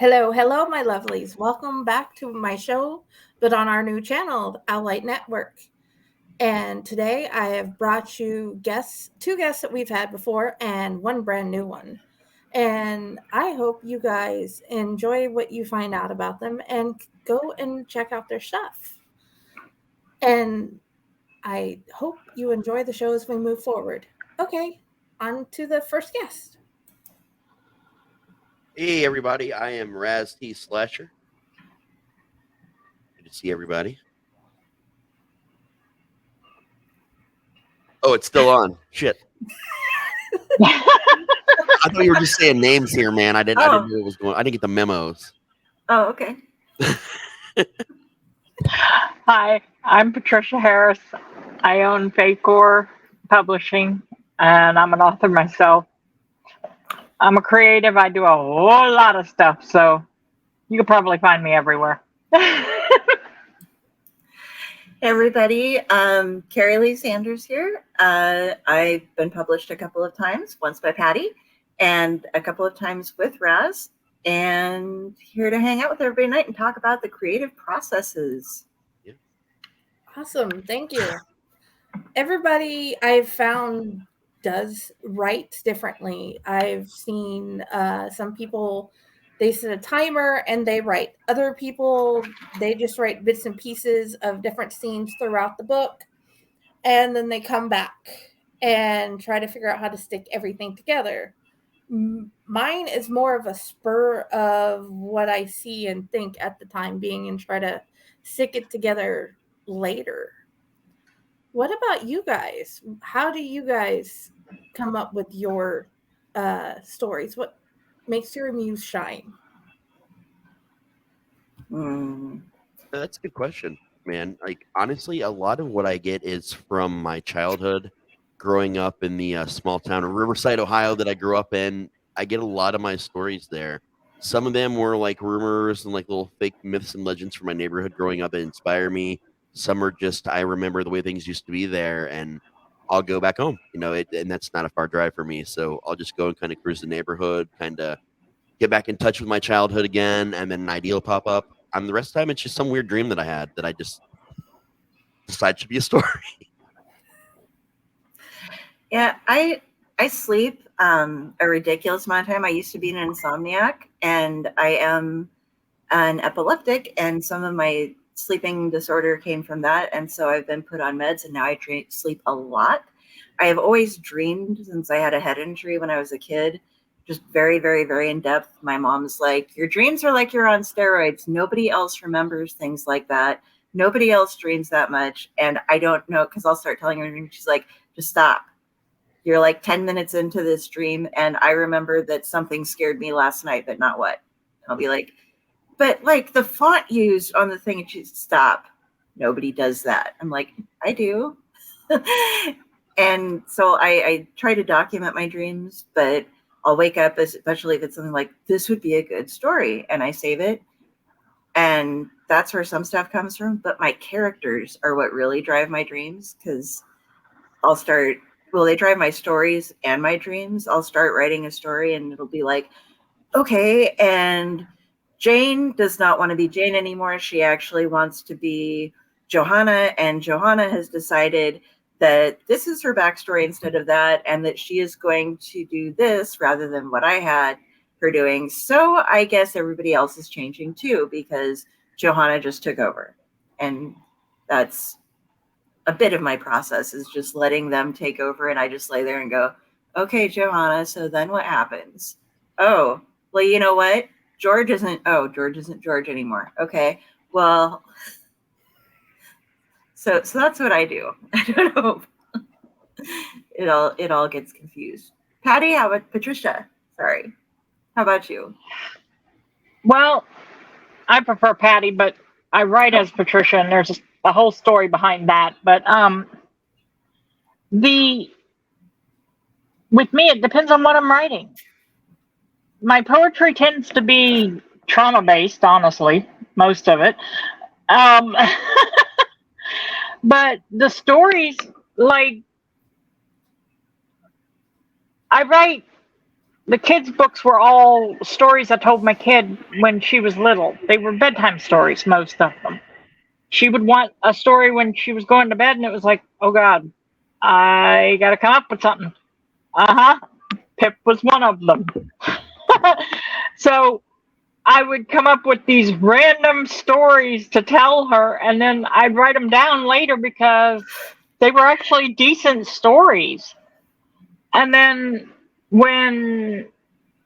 Hello, hello, my lovelies. Welcome back to my show, but on our new channel, the Elliott Network. And today I have brought you two guests that we've had before, and one brand new one. And I hope you guys enjoy what you find out about them and go and check out their stuff. And I hope you enjoy the show as we move forward. Okay, on to the first guest. Hey everybody, I am Raz T. Slasher. Good to see everybody. Oh, it's still on. Shit. I thought you were just saying names here, man. I didn't know what was going on. I didn't get the memos. Oh, okay. Hi, I'm Patricia Harris. I own Fae Corps Publishing, and I'm an author myself. I'm a creative. I do a whole lot of stuff, so you could probably find me everywhere. Hey everybody, Kari Leigh Sanders here. I've been published a couple of times, once by Patty, and a couple of times with Raz, and here to hang out with everybody tonight and talk about the creative processes. Yeah. Awesome, thank you. Everybody I've found does write differently. I've seen some people, they set a timer and they write. Other people, they just write bits and pieces of different scenes throughout the book, and then they come back and try to figure out how to stick everything together. Mine is more of a spur of what I see and think at the time being and try to stick it together later. What about you guys? How do you guys come up with your stories? What makes your muse shine? That's a good question, man. Like, honestly, a lot of what I get is from my childhood, growing up in the small town of Riverside, Ohio that I grew up in. I get a lot of my stories there. Some of them were like rumors and like little fake myths and legends from my neighborhood growing up that inspire me. Some are just, I remember the way things used to be there, and I'll go back home, and that's not a far drive for me. So I'll just go and kind of cruise the neighborhood, kind of get back in touch with my childhood again, and then an idea will pop up. And the rest of the time, it's just some weird dream that I had that I just decided should be a story. Yeah, I sleep a ridiculous amount of time. I used to be an insomniac, and I am an epileptic, and some of my sleeping disorder came from that, and so I've been put on meds, and now I sleep a lot. I have always dreamed since I had a head injury when I was a kid, just very, very, very in depth. My mom's like, your dreams are like you're on steroids. Nobody else remembers things like that. Nobody else dreams that much. And I don't know, because I'll start telling her, and she's like, just stop. You're like 10 minutes into this dream, and I remember that something scared me last night, but not what. I'll be like, but like the font used on the thing, and she's stop. Nobody does that. I'm like, I do. And so I try to document my dreams, but I'll wake up, especially if it's something like, this would be a good story, and I save it. And that's where some stuff comes from. But my characters are what really drive my dreams, because they drive my stories and my dreams. I'll start writing a story, and it'll be like, okay, and Jane does not want to be Jane anymore. She actually wants to be Johanna, and Johanna has decided that this is her backstory instead of that, and that she is going to do this rather than what I had her doing. So I guess everybody else is changing too, because Johanna just took over. And that's a bit of my process, is just letting them take over, and I just lay there and go, okay, Johanna, so then what happens? Oh, well, you know what? George isn't George anymore. Okay, well, so that's what I do. I don't know. It all gets confused. Patty, how about Patricia? Sorry. How about you? Well, I prefer Patty, but I write as Patricia, and there's a whole story behind that. But with me, it depends on what I'm writing. My poetry tends to be trauma-based, honestly, most of it. But the stories, like, I write the kids' books were all stories I told my kid when she was little. They were bedtime stories, most of them. She would want a story when she was going to bed, and it was like, oh God, I got to come up with something. Pip was one of them. So I would come up with these random stories to tell her, and then I'd write them down later because they were actually decent stories. And then when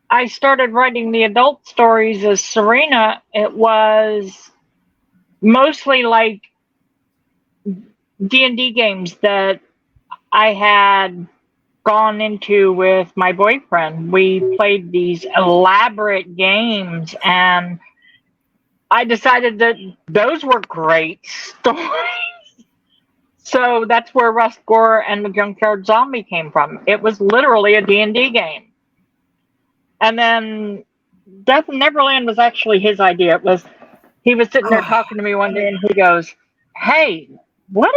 I started writing the adult stories as Serena, it was mostly like D&D games that I had gone into with my boyfriend. We played these elaborate games, and I decided that those were great stories. So that's where Rust Gore and the Junkyard Zombie came from. It was literally a D&D game. And then Death in Neverland was actually his idea. He was sitting there talking to me one day, and he goes, hey, what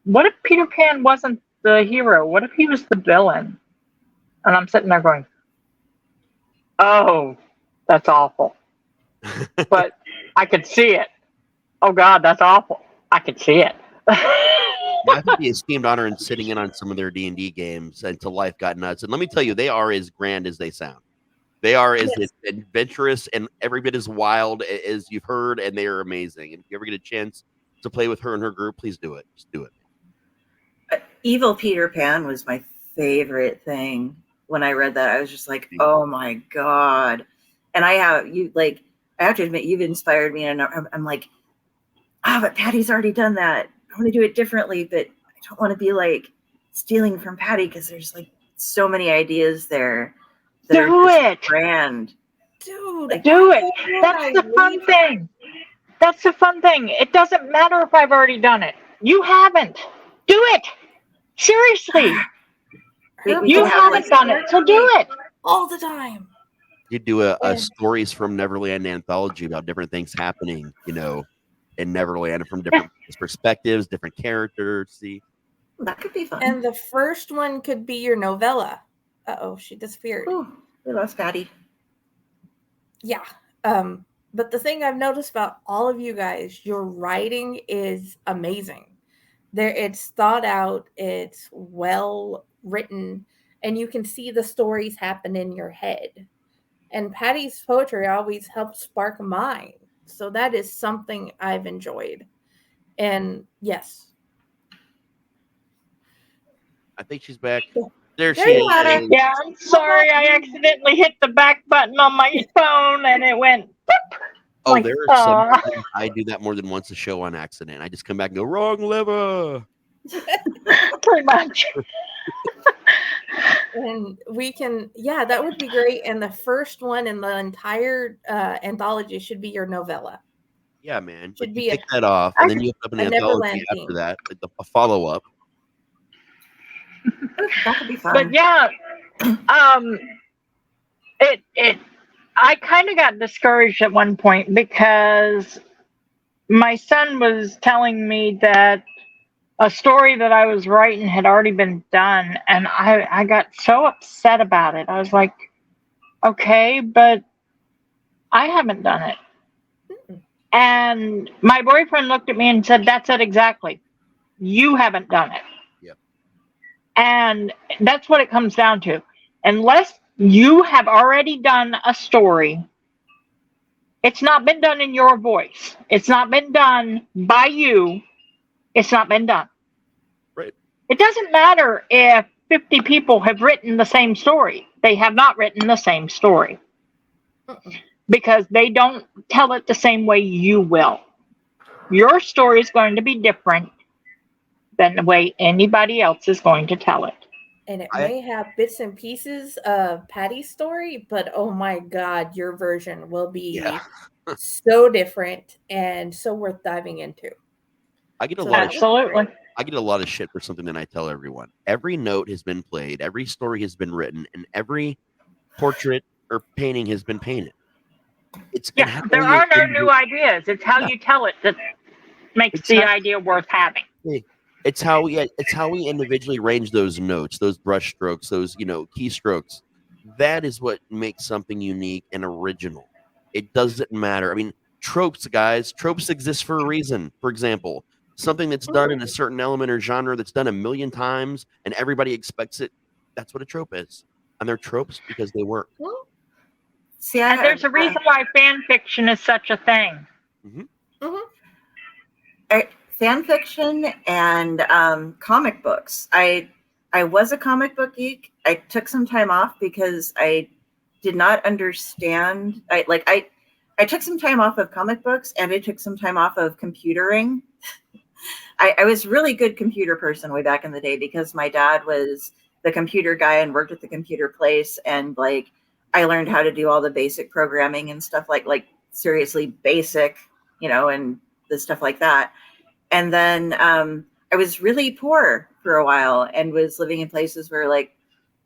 if Peter Pan wasn't the hero? What if he was the villain? And I'm sitting there going, oh, that's awful. But I could see it. Oh God, that's awful. I could see it. I think the esteemed honor in sitting in on some of their D&D games until life got nuts. And let me tell you, they are as grand as they sound. They are as adventurous and every bit as wild as you've heard, and they are amazing. And if you ever get a chance to play with her and her group, please do it. Just do it. Evil Peter Pan was my favorite thing. When I read that, I was just like, oh my God. And I have to admit, you've inspired me. And I'm like, but Patty's already done that. I want to do it differently, but I don't want to be like stealing from Patty because there's like so many ideas there. Do it. Grand. Dude, do it. That's the fun thing. That's the fun thing. It doesn't matter if I've already done it. You haven't. Do it. Seriously. You haven't done it, so do it. All the time. You do a stories from Neverland anthology about different things happening, in Neverland from different perspectives, different characters. See, that could be fun. And the first one could be your novella. She disappeared. Oh, we lost Patty. Yeah. But the thing I've noticed about all of you guys, your writing is amazing. It's thought out, it's well written, and you can see the stories happen in your head. And Patty's poetry always helps spark mine. So that is something I've enjoyed. And yes. I think she's back. There she is. Yeah, I'm sorry. I accidentally hit the back button on my phone and it went boop. Oh, there are some. I do that more than once a show on accident. I just come back and go, wrong lever. Pretty much. And we can, that would be great. And the first one in the entire anthology should be your novella. Yeah, man. Should be take that off, and then you open an anthology after that, a follow up. That could be fun. But yeah, I kind of got discouraged at one point because my son was telling me that a story that I was writing had already been done, and I got so upset about it. I was like, okay, but I haven't done it. And my boyfriend looked at me and said, that's it exactly. You haven't done it. Yep. And that's what it comes down to. Unless you have already done a story, it's not been done in your voice. It's not been done by you. It's not been done. Right. It doesn't matter if 50 people have written the same story. They have not written the same story. Because they don't tell it the same way you will. Your story is going to be different than the way anybody else is going to tell it. And it may have bits and pieces of Patty's story, but oh my God, your version will be so different and so worth diving into. I get a lot of shit for something that I tell everyone. Every note has been played, every story has been written, and every portrait or painting has been painted. There are no new ideas. It's how you tell it that makes the idea worth having. It's how we individually arrange those notes, those brush strokes, those keystrokes. that is what makes something unique and original. It doesn't matter. I mean, tropes, guys, tropes exist for a reason. For example, something that's done in a certain element or genre that's done a million times and everybody expects it, that's what a trope is. And they're tropes because they work. See, And there's a reason why fan fiction is such a thing. Fan fiction and comic books. I was a comic book geek. I took some time off because I did not understand. I took some time off of comic books and I took some time off of computering. I was really good computer person way back in the day because my dad was the computer guy and worked at the computer place, and like I learned how to do all the basic programming and stuff like seriously basic, and the stuff like that. And then I was really poor for a while and was living in places where like,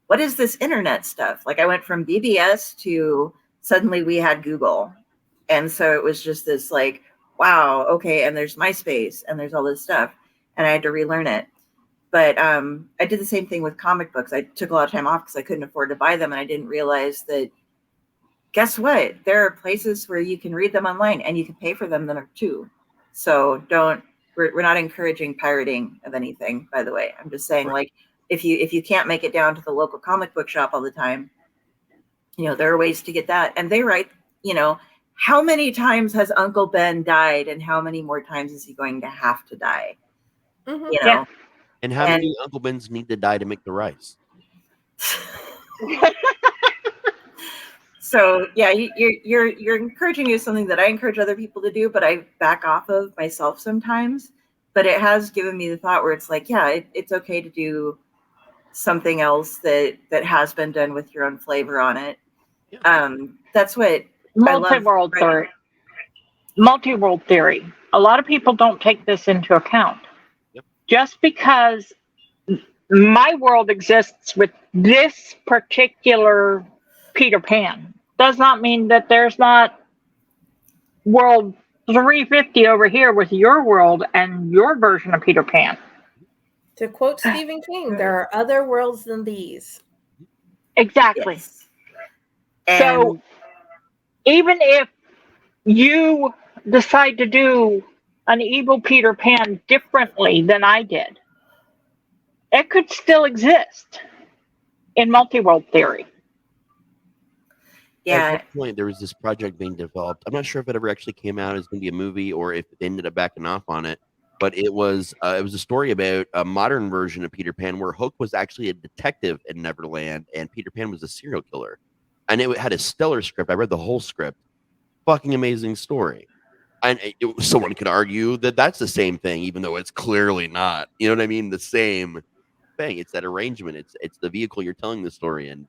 what is this internet stuff? Like I went from BBS to suddenly we had Google. And so it was just this like, wow, okay. And there's MySpace and there's all this stuff. And I had to relearn it. But I did the same thing with comic books. I took a lot of time off because I couldn't afford to buy them. And I didn't realize that, guess what? There are places where you can read them online and you can pay for them too. So we're not encouraging pirating of anything, by the way. I'm just saying, like, if you can't make it down to the local comic book shop all the time, there are ways to get that. And they write, how many times has Uncle Ben died and how many more times is he going to have to die? Yeah. And how many Uncle Bens need to die to make the rice? So yeah, you're encouraging me to something that I encourage other people to do, but I back off of myself sometimes. But it has given me the thought where it's like, yeah, it's okay to do something else that has been done with your own flavor on it. Yeah. That's what multi-world theory. Multi-world theory. A lot of people don't take this into account. Yep. Just because my world exists with this particular Peter Pan does not mean that there's not world 350 over here with your world and your version of Peter Pan. To quote Stephen King, there are other worlds than these. Exactly. Yes. So even if you decide to do an evil Peter Pan differently than I did, it could still exist in multi-world theory. Yeah. At that point, there was this project being developed. I'm not sure if it ever actually came out as going to be a movie or if they ended up backing off on it. But it was a story about a modern version of Peter Pan where Hook was actually a detective in Neverland and Peter Pan was a serial killer. And it had a stellar script. I read the whole script. Fucking amazing story. And someone could argue that that's the same thing, even though it's clearly not. You know what I mean? The same thing. It's that arrangement. It's the vehicle you're telling the story in.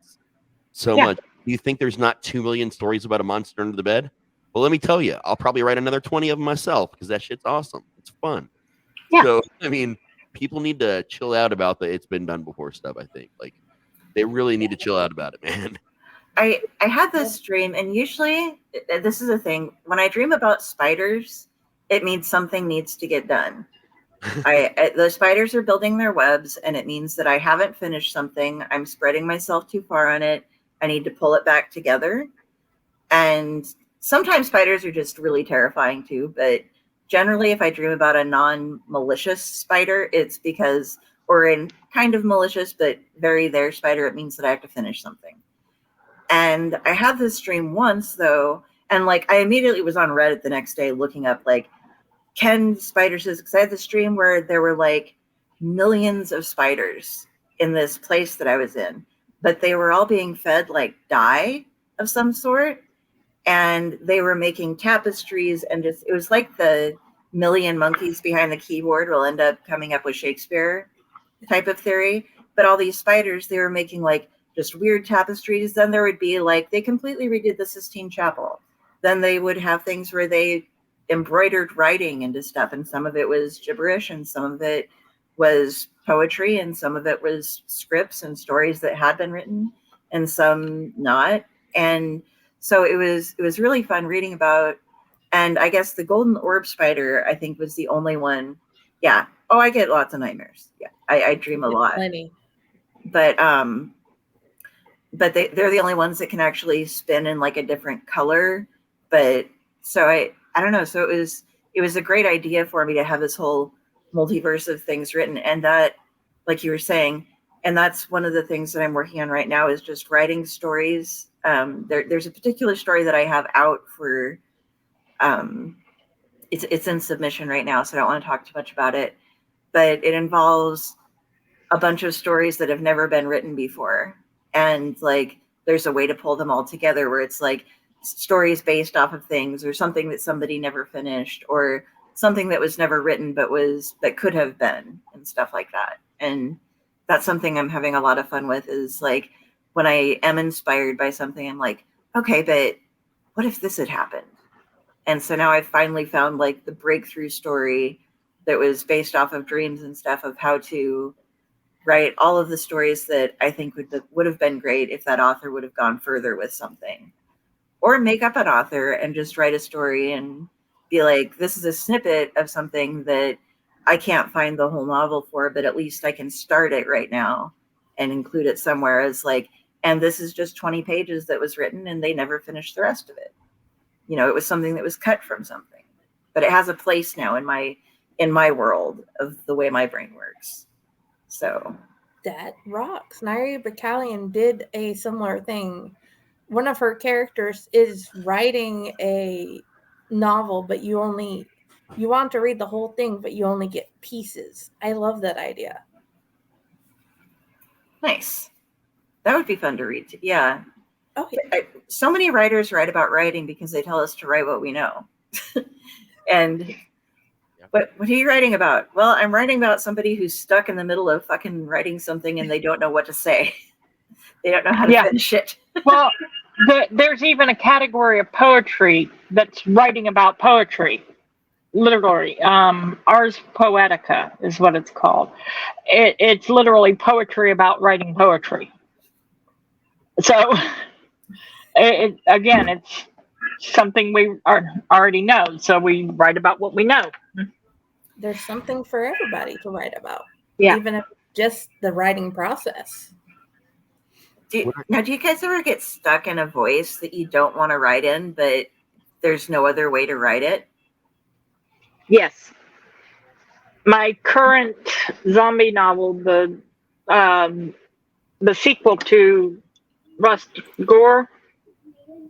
So much. Do you think there's not 2 million stories about a monster under the bed? Well, let me tell you, I'll probably write another 20 of them myself because that shit's awesome. It's fun. Yeah. So, I mean, people need to chill out about the it's been done before stuff, I think. Like, they really need to chill out about it, man. I had this dream, and usually this is a thing. When I dream about spiders, it means something needs to get done. The spiders are building their webs, and it means that I haven't finished something. I'm spreading myself too far on it. I need to pull it back together. And sometimes spiders are just really terrifying too, but generally if I dream about a non-malicious spider, it's because, or in kind of malicious, but very there spider, it means that I have to finish something. And I had this dream once though, and like I immediately was on Reddit the next day looking up like, can spiders, because I had this dream where there were like millions of spiders in this place that I was in, but they were all being fed like dye of some sort. And they were making tapestries and just, it was like the million monkeys behind the keyboard will end up coming up with Shakespeare type of theory. But all these spiders, they were making like just weird tapestries. Then there would be like, they completely redid the Sistine Chapel. Then they would have things where they embroidered writing into stuff. And some of it was gibberish and some of it was poetry and some of it was scripts and stories that had been written and some not. And so it was really fun reading about, and I guess the golden orb spider, I think, was the only one. Yeah. Oh, I get lots of nightmares. Yeah. I dream a lot. Plenty. But but they're the only ones that can actually spin in like a different color. But so I don't know. So it was a great idea for me to have this whole multiverse of things written, and that, like you were saying, and that's one of the things that I'm working on right now is just writing stories. There's a particular story that I have out for, it's in submission right now, so I don't want to talk too much about it, but it involves a bunch of stories that have never been written before. And like, there's a way to pull them all together where it's like stories based off of things, or something that somebody never finished, or something that was never written, but that could have been, and stuff like that. And that's something I'm having a lot of fun with, is like, when I am inspired by something, I'm like, okay, but what if this had happened? And so now I've finally found like the breakthrough story that was based off of dreams and stuff, of how to write all of the stories that I think would have been great if that author would have gone further with something, or make up an author and just write a story and be like, this is a snippet of something that I can't find the whole novel for, but at least I can start it right now and include it somewhere as like, and this is just 20 pages that was written and they never finished the rest of it. You know, it was something that was cut from something, but it has a place now in my world of the way my brain works. So that rocks. Nairi Battalion did a similar thing. One of her characters is writing a novel, but you want to read the whole thing, but you only get pieces. I love that idea. Nice. That would be fun to read. Yeah. Oh, yeah. So many writers write about writing because they tell us to write what we know. And what are you writing about? Well, I'm writing about somebody who's stuck in the middle of fucking writing something and they don't know what to say. They don't know how to finish it. Well, there's even a category of poetry that's writing about poetry. Literally, Ars Poetica is what it's called. It's literally poetry about writing poetry. So, again, it's something we already know. So we write about what we know. There's something for everybody to write about. Yeah. Even if just the writing process. Do you guys ever get stuck in a voice that you don't want to write in, but there's no other way to write it? Yes. My current zombie novel, the sequel to Rust Gore,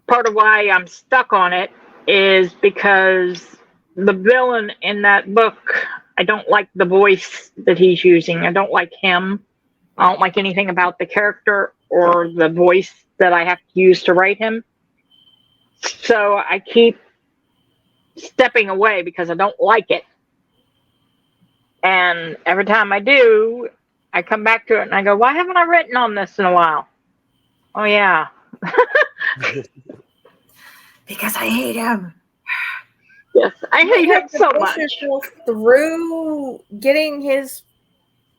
part of why I'm stuck on it is because the villain in that book, I don't like the voice that he's using. I don't like him. I don't like anything about the character or the voice that I have to use to write him. So I keep stepping away because I don't like it. And every time I do, I come back to it and I go, why haven't I written on this in a while? Oh, yeah. Because I hate him. Yes, I hate him so much. Through getting his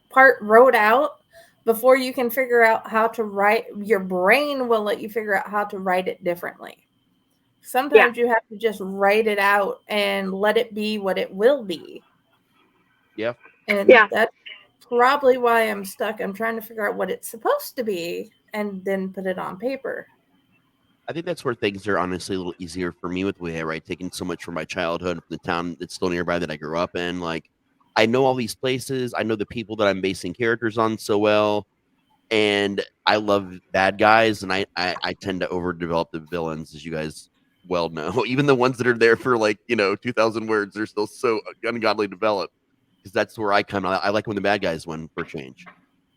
part wrote out before you can figure out how to write. Your brain will let you figure out how to write it differently. Sometimes you have to just write it out and let it be what it will be. Yeah. And that's probably why I'm stuck. I'm trying to figure out what it's supposed to be and then put it on paper. I think that's where things are honestly a little easier for me with the way I write, taking so much from my childhood, from the town that's still nearby that I grew up in. Like, I know all these places. I know the people that I'm basing characters on so well. And I love bad guys, and I tend to overdevelop the villains, as you guys well know. Even the ones that are there for 2,000 words, they're still so ungodly developed. Because that's where I come out. I like when the bad guys win for change.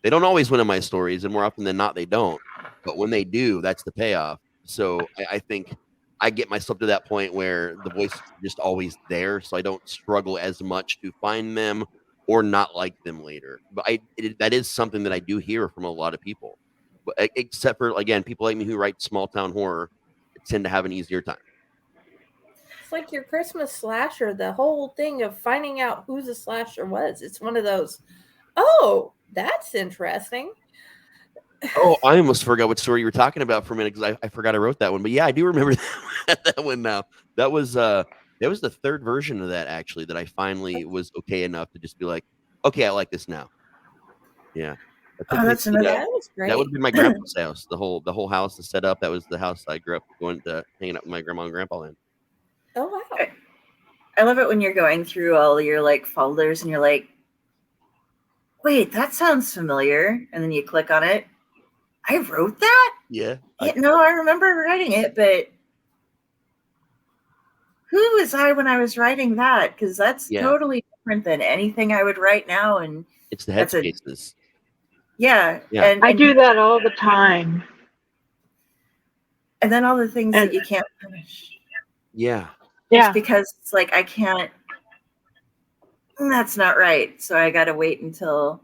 They don't always win in my stories, and more often than not, they don't. But when they do, that's the payoff. So I think I get myself to that point where the voice is just always there, so I don't struggle as much to find them or not like them later. But that is something that I do hear from a lot of people. But except for, again, people like me who write small town horror tend to have an easier time. It's like your Christmas slasher, the whole thing of finding out who the slasher was. It's one of those, oh, that's interesting. Oh, I almost forgot what story you were talking about for a minute because I forgot I wrote that one. But yeah, I do remember that one now. That was the third version of that, actually, that I finally was okay enough to just be like, okay, I like this now. Yeah. Oh, that's another. That was great. That would have been my grandpa's house. The whole house is set up. That was the house I grew up going to hanging out with my grandma and grandpa in. Oh wow. I love it when you're going through all your like folders and you're like, wait, that sounds familiar. And then you click on it. I wrote that? Yeah. No, I remember writing it, but who was I when I was writing that? Because that's totally different than anything I would write now. And it's the headspaces. Yeah. And I do that all the time. And then all the things that you can't finish. Yeah. Just because it's like, I can't, that's not right. So I got to wait until,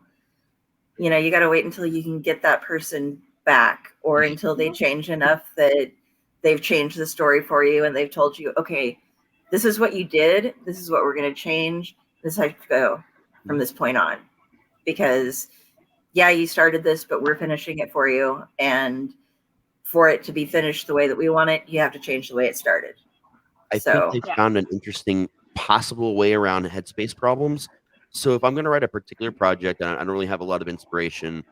you got to wait until you can get that person back, or until they change enough that they've changed the story for you and they've told you, okay, this is what you did. This is what we're going to change. This is how you go from this point on. Because you started this, but we're finishing it for you. And for it to be finished the way that we want it, you have to change the way it started. I think they found an interesting possible way around headspace problems. So if I'm going to write a particular project and I don't really have a lot of inspiration,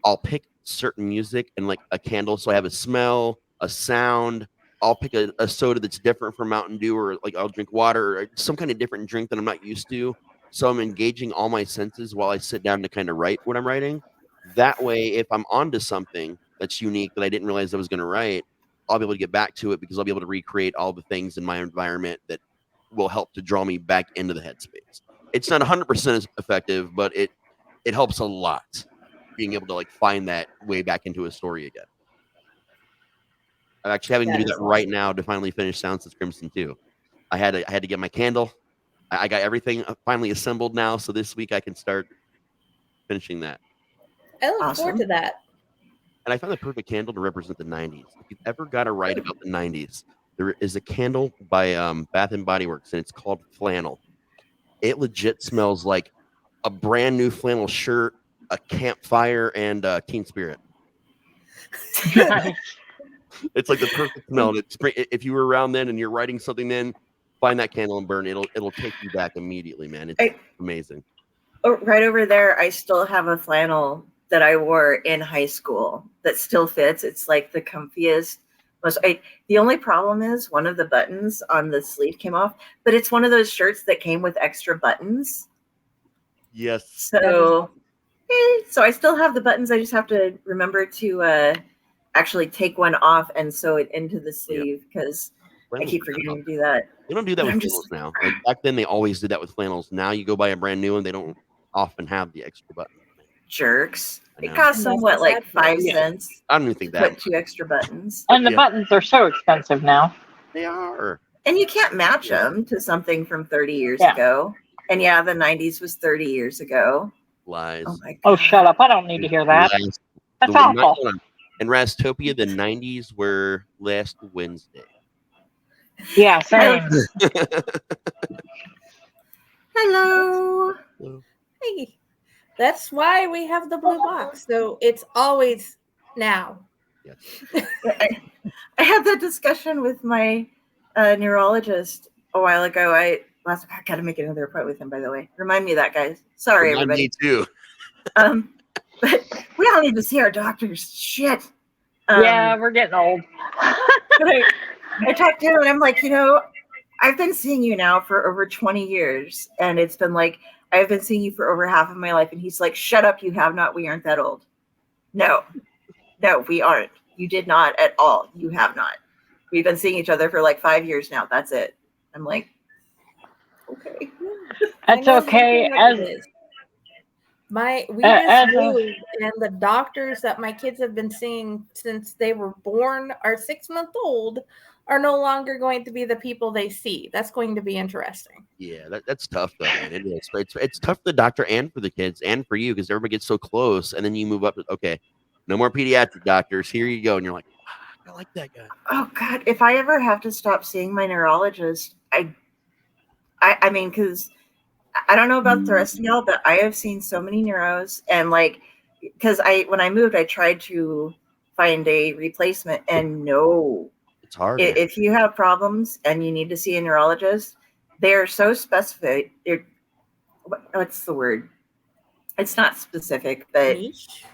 I'll pick certain music and like a candle. So I have a smell, a sound. I'll pick a soda that's different from Mountain Dew, or like I'll drink water or some kind of different drink that I'm not used to. So I'm engaging all my senses while I sit down to kind of write what I'm writing. That way, if I'm onto something that's unique that I didn't realize I was going to write, I'll be able to get back to it because I'll be able to recreate all the things in my environment that will help to draw me back into the headspace. It's not 100% as effective, but it helps a lot being able to like find that way back into a story again. I'm actually having to do that right now to finally finish Sounds of Crimson 2. I had to get my candle. I got everything finally assembled now, so this week I can start finishing that. I look forward to that. And I found the perfect candle to represent the 90s. If you've ever got to write about the 90s, there is a candle by Bath & Body Works, and it's called Flannel. It legit smells like a brand new flannel shirt, a campfire, and Teen Spirit. It's like the perfect smell. If you were around then and you're writing something then, find that candle and burn. It'll take you back immediately, man. It's amazing. Oh, right over there, I still have a flannel that I wore in high school that still fits. It's like the comfiest. The only problem is one of the buttons on the sleeve came off, but it's one of those shirts that came with extra buttons. Yes. So I still have the buttons. I just have to remember to actually take one off and sew it into the sleeve because I keep forgetting to do that. They don't do that with flannels now. Like back then, they always did that with flannels. Now you go buy a brand new one, they don't often have the extra button. Jerks. It costs them like 5 cents. I don't even think that. Put 2 extra buttons. And the buttons are so expensive now. They are. And you can't match them to something from 30 years ago. And the 90s was 30 years ago. Lies. Oh my God. Oh, shut up. I don't need to hear that. That's awful. In Rastopia, the 90s were last Wednesday. Yeah, same. Hello. Hey. That's why we have the blue box. So it's always now. Yes. I had that discussion with my neurologist a while ago. I got to make another appointment with him, by the way. Remind me of that, guys. Sorry, everybody. Me too. But we all need to see our doctors. Shit. Yeah, we're getting old. I talked to him and I'm like, I've been seeing you now for over 20 years. And it's been like, I've been seeing you for over half of my life. And he's like, shut up. You have not. We aren't that old. No, we aren't. You did not at all. You have not. We've been seeing each other for like 5 years now. That's it. I'm like, okay. That's okay. We just moved, and the doctors that my kids have been seeing since they were born are 6 months old are no longer going to be the people they see. That's going to be interesting. Yeah, that's tough though, man. It is. It's tough for the doctor and for the kids and for you because everybody gets so close, and then you move up. Okay, no more pediatric doctors. Here you go, and you're like, I like that guy. Oh God, if I ever have to stop seeing my neurologist, I mean, because I don't know about the rest of y'all, but I have seen so many neuros, and like, because when I moved, I tried to find a replacement, and no. It's hard. If you have problems and you need to see a neurologist, they're so specific. What's the word? It's not specific, but niche.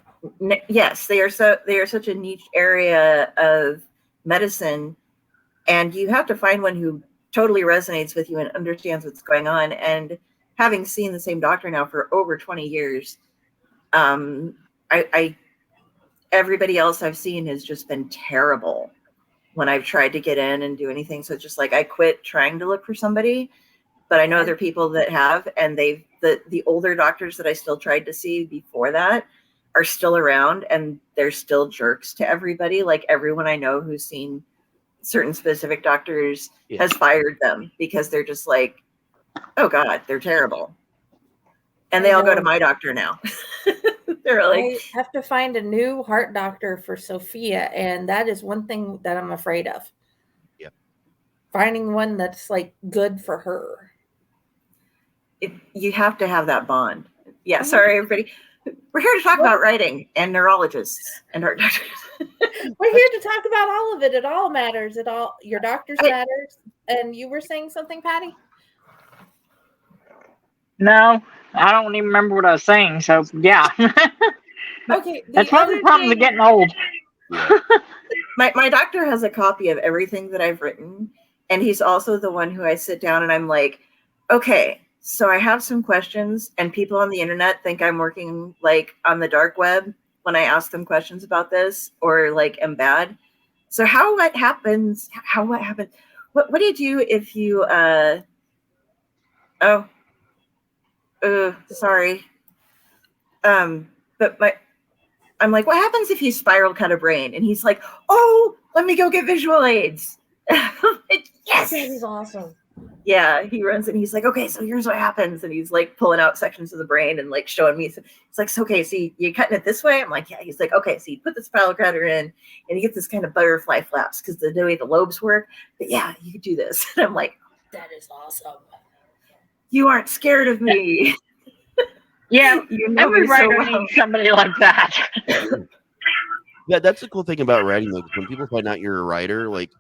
Yes, they are such a niche area of medicine, and you have to find one who totally resonates with you and understands what's going on. And having seen the same doctor now for over 20 years, I everybody else I've seen has just been terrible when I've tried to get in and do anything. So it's just like I quit trying to look for somebody, but I know there are people that have, and the older doctors that I still tried to see before that are still around, and they're still jerks to everybody. Like everyone I know who's seen certain specific doctors has fired them because they're just like, oh God, they're terrible. And they all go to my doctor now. They're like, I have to find a new heart doctor for Sophia, and that is one thing that I'm afraid of. Yeah. Finding one that's like good for her. You have to have that bond. Yeah, sorry everybody. We're here to talk about writing and neurologists and heart doctors. We're here to talk about all of it. It all matters. It all, your doctors matters. And you were saying something, Patty? No, I don't even remember what I was saying. So yeah. Okay. That's one of the problems of getting old. My doctor has a copy of everything that I've written, and he's also the one who I sit down and I'm like, okay, so I have some questions, and people on the internet think I'm working like on the dark web when I ask them questions about this, or like am bad. So what happens? What do you do if you sorry. But I'm like, what happens if you spiral cut a brain? And he's like, oh, let me go get visual aids. Yes. That is awesome. Yeah, he runs and he's like, okay, so here's what happens. And he's like pulling out sections of the brain and like showing me. So it's like, so, okay, so you cutting it this way? I'm like, yeah. He's like, okay, so you put the spiral cutter in and you get this kind of butterfly flaps because the way the lobes work. But yeah, you could do this. And I'm like, that is awesome. You aren't scared of me. Yeah, you know every writer so well. needs somebody like that. Yeah, that's the cool thing about writing. Like when people find out you're a writer, like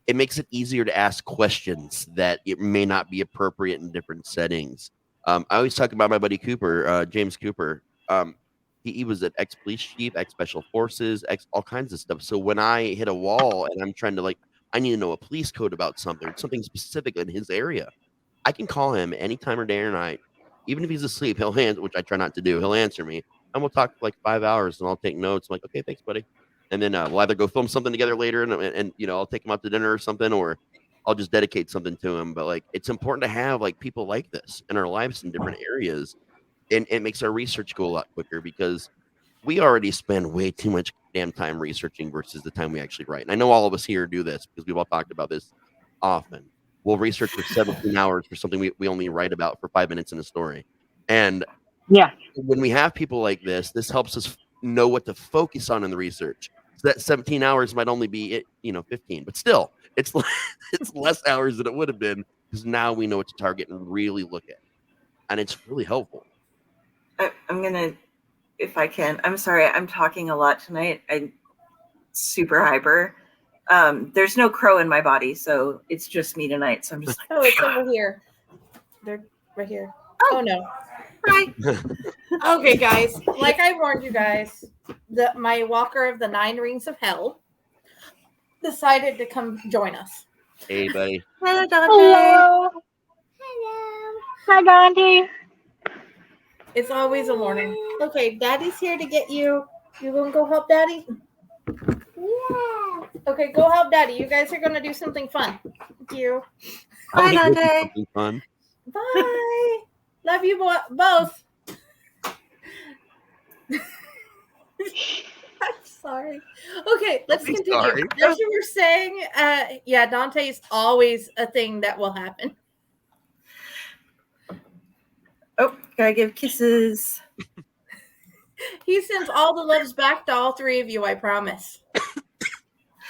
it makes it easier to ask questions that it may not be appropriate in different settings. I always talk about my buddy Cooper, James Cooper. He was an ex-police chief, ex-special forces, all kinds of stuff. So when I hit a wall and I'm trying to I need to know a police code about something specific in his area, I can call him anytime or day or night. Even if he's asleep, he'll answer, which I try not to do. He'll answer me, and we'll talk for like 5 hours, and I'll take notes. I'm like, okay, thanks, buddy. And then we'll either go film something together later, and I'll take him out to dinner or something, or I'll just dedicate something to him. But like, it's important to have like people like this in our lives in different areas, and it makes our research go a lot quicker because we already spend way too much damn time researching versus the time we actually write. And I know all of us here do this because we've all talked about this often. We'll research for 17 hours for something we only write about for 5 minutes in a story. And yeah, when we have people like this helps us know what to focus on in the research. So that 17 hours might only be 15, but still, it's less hours than it would have been because now we know what to target and really look at. And it's really helpful. I'm going to, if I can, I'm sorry, I'm talking a lot tonight. I'm super hyper. There's no crow in my body, so it's just me tonight. So I'm just like, oh, it's over here. They're right here. Oh no. Hi. Okay, guys. Like I warned you guys, my walker of the 9 rings of hell decided to come join us. Hey, buddy. Hello, Dante. Hello. Hello. Hi, Gandhi. It's always a morning. Okay, Daddy's here to get you. You gonna go help Daddy? Yeah. Okay, go help Daddy. You guys are gonna do something fun. Thank you. Bye, Dante. Something fun. Bye. Love you both. I'm sorry. Okay, let's continue. Sorry. As you were saying, Dante's always a thing that will happen. Oh, gotta give kisses. He sends all the loves back to all 3 of you, I promise.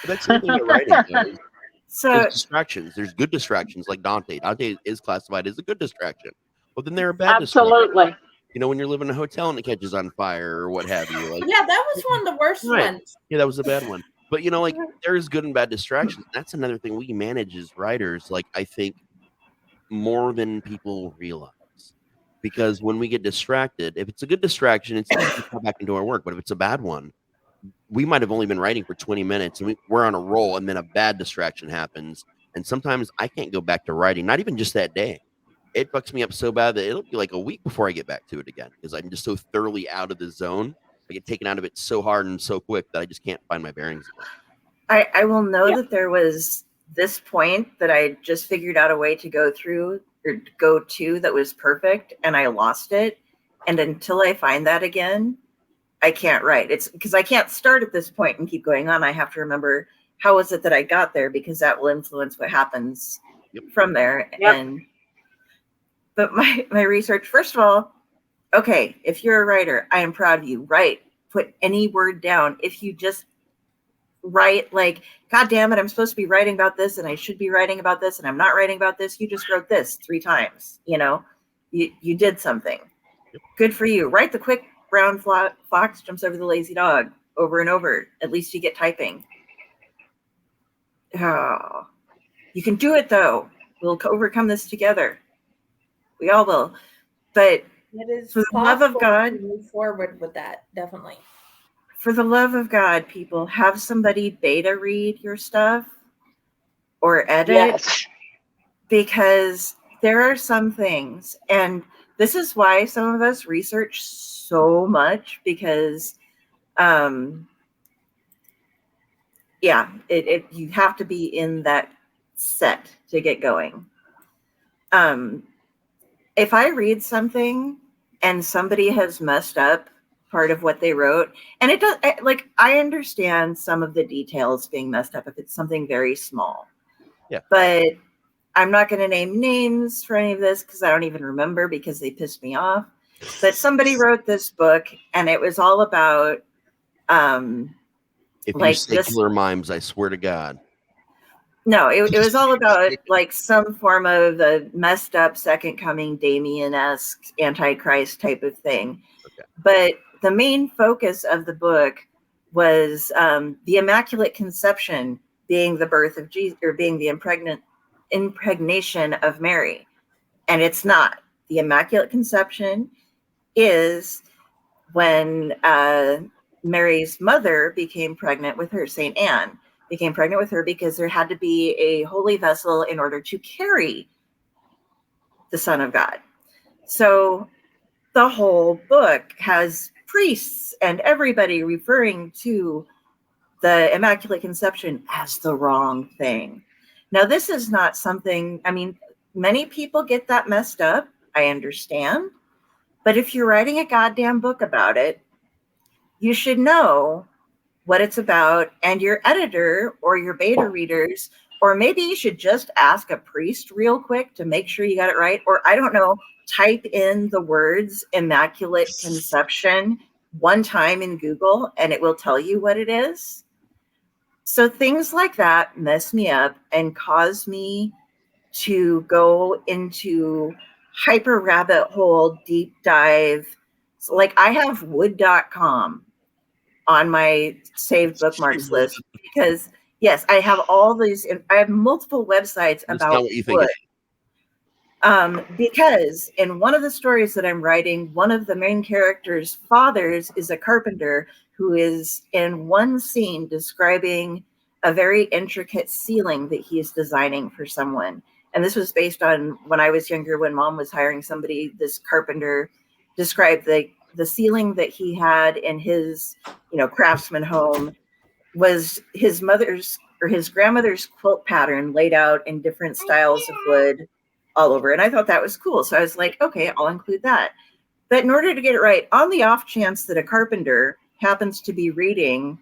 That's something about writing, guys. So There's distractions. There's good distractions like Dante. Dante is classified as a good distraction. But then there are bad distractions. Absolutely. When you're living in a hotel and it catches on fire or what have you. Yeah, that was one of the worst ones. Yeah, that was a bad one. But, there is good and bad distractions. That's another thing we manage as writers, I think, more than people realize. because when we get distracted, if it's a good distraction, it's easy to come back into our work. But if it's a bad one, we might have only been writing for 20 minutes and we're on a roll, and then a bad distraction happens. And sometimes I can't go back to writing, not even just that day. It fucks me up so bad that it'll be like a week before I get back to it again, because I'm just so thoroughly out of the zone. I get taken out of it so hard and so quick that I just can't find my bearings again. I will know that there was this point that I just figured out a way to go through or go to that was perfect, and I lost it. And until I find that again, I can't write. It's because I can't start at this point and keep going on. I have to remember how was it that I got there, because that will influence what happens from there. But my research, first of all, okay, if you're a writer, I am proud of you. Write, put any word down. If you just write like, God damn it, I'm supposed to be writing about this and I should be writing about this and I'm not writing about this. You just wrote this 3 times, you know, you did something. Good for you. Write the quick brown fox jumps over the lazy dog over and over. At least you get typing. Oh, you can do it though. We'll overcome this together. We all will. But it is for the love of God, to move forward with that, definitely. For the love of God, people, have somebody beta read your stuff or edit, because there are some things, and this is why some of us research so much, because you have to be in that set to get going. If I read something and somebody has messed up part of what they wrote, and it does, like, I understand some of the details being messed up if it's something very small. Yeah. But I'm not going to name names for any of this because I don't even remember, because they pissed me off. But somebody wrote this book and it was all about if like you say killer mimes, I swear to God. No, it was all about like some form of a messed up second coming Damien-esque Antichrist type of thing. Okay. But the main focus of the book was the Immaculate Conception being the birth of Jesus, or being the impregnation of Mary. And it's not. The Immaculate Conception is when Mary's mother became pregnant with her, St. Anne. Became pregnant with her because there had to be a holy vessel in order to carry the Son of God. So the whole book has priests and everybody referring to the Immaculate Conception as the wrong thing. Now, this is not something, I mean, many people get that messed up. I understand. But if you're writing a goddamn book about it, you should know what it's about, and your editor or your beta readers, or maybe you should just ask a priest real quick to make sure you got it right. Or I don't know, type in the words Immaculate Conception one time in Google and it will tell you what it is. So things like that mess me up and cause me to go into hyper rabbit hole deep dive. So like I have wood.com on my saved bookmarks list, because yes, I have all these, I have multiple websites about wood. Because in one of the stories that I'm writing, one of the main characters' fathers is a carpenter who is in one scene describing a very intricate ceiling that he is designing for someone. And this was based on when I was younger, when Mom was hiring somebody. This carpenter described the ceiling that he had in his, craftsman home was his mother's or his grandmother's quilt pattern laid out in different styles of wood all over. And I thought that was cool. So I was like, okay, I'll include that. But in order to get it right, on the off chance that a carpenter happens to be reading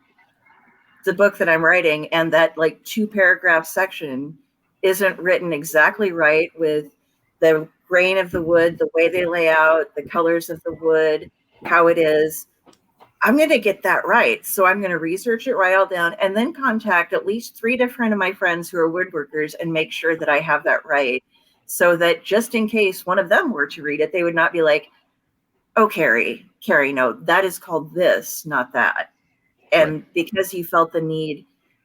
the book that I'm writing and that like 2-paragraph section isn't written exactly right with the grain of the wood, the way they lay out, the colors of the wood, how it is, I'm going to get that right. So I'm going to research it, write all down, and then contact at least 3 different of my friends who are woodworkers and make sure that I have that right. So that just in case one of them were to read it, they would not be like, oh, Kari, no, that is called this, not that. And right. Because he felt the need,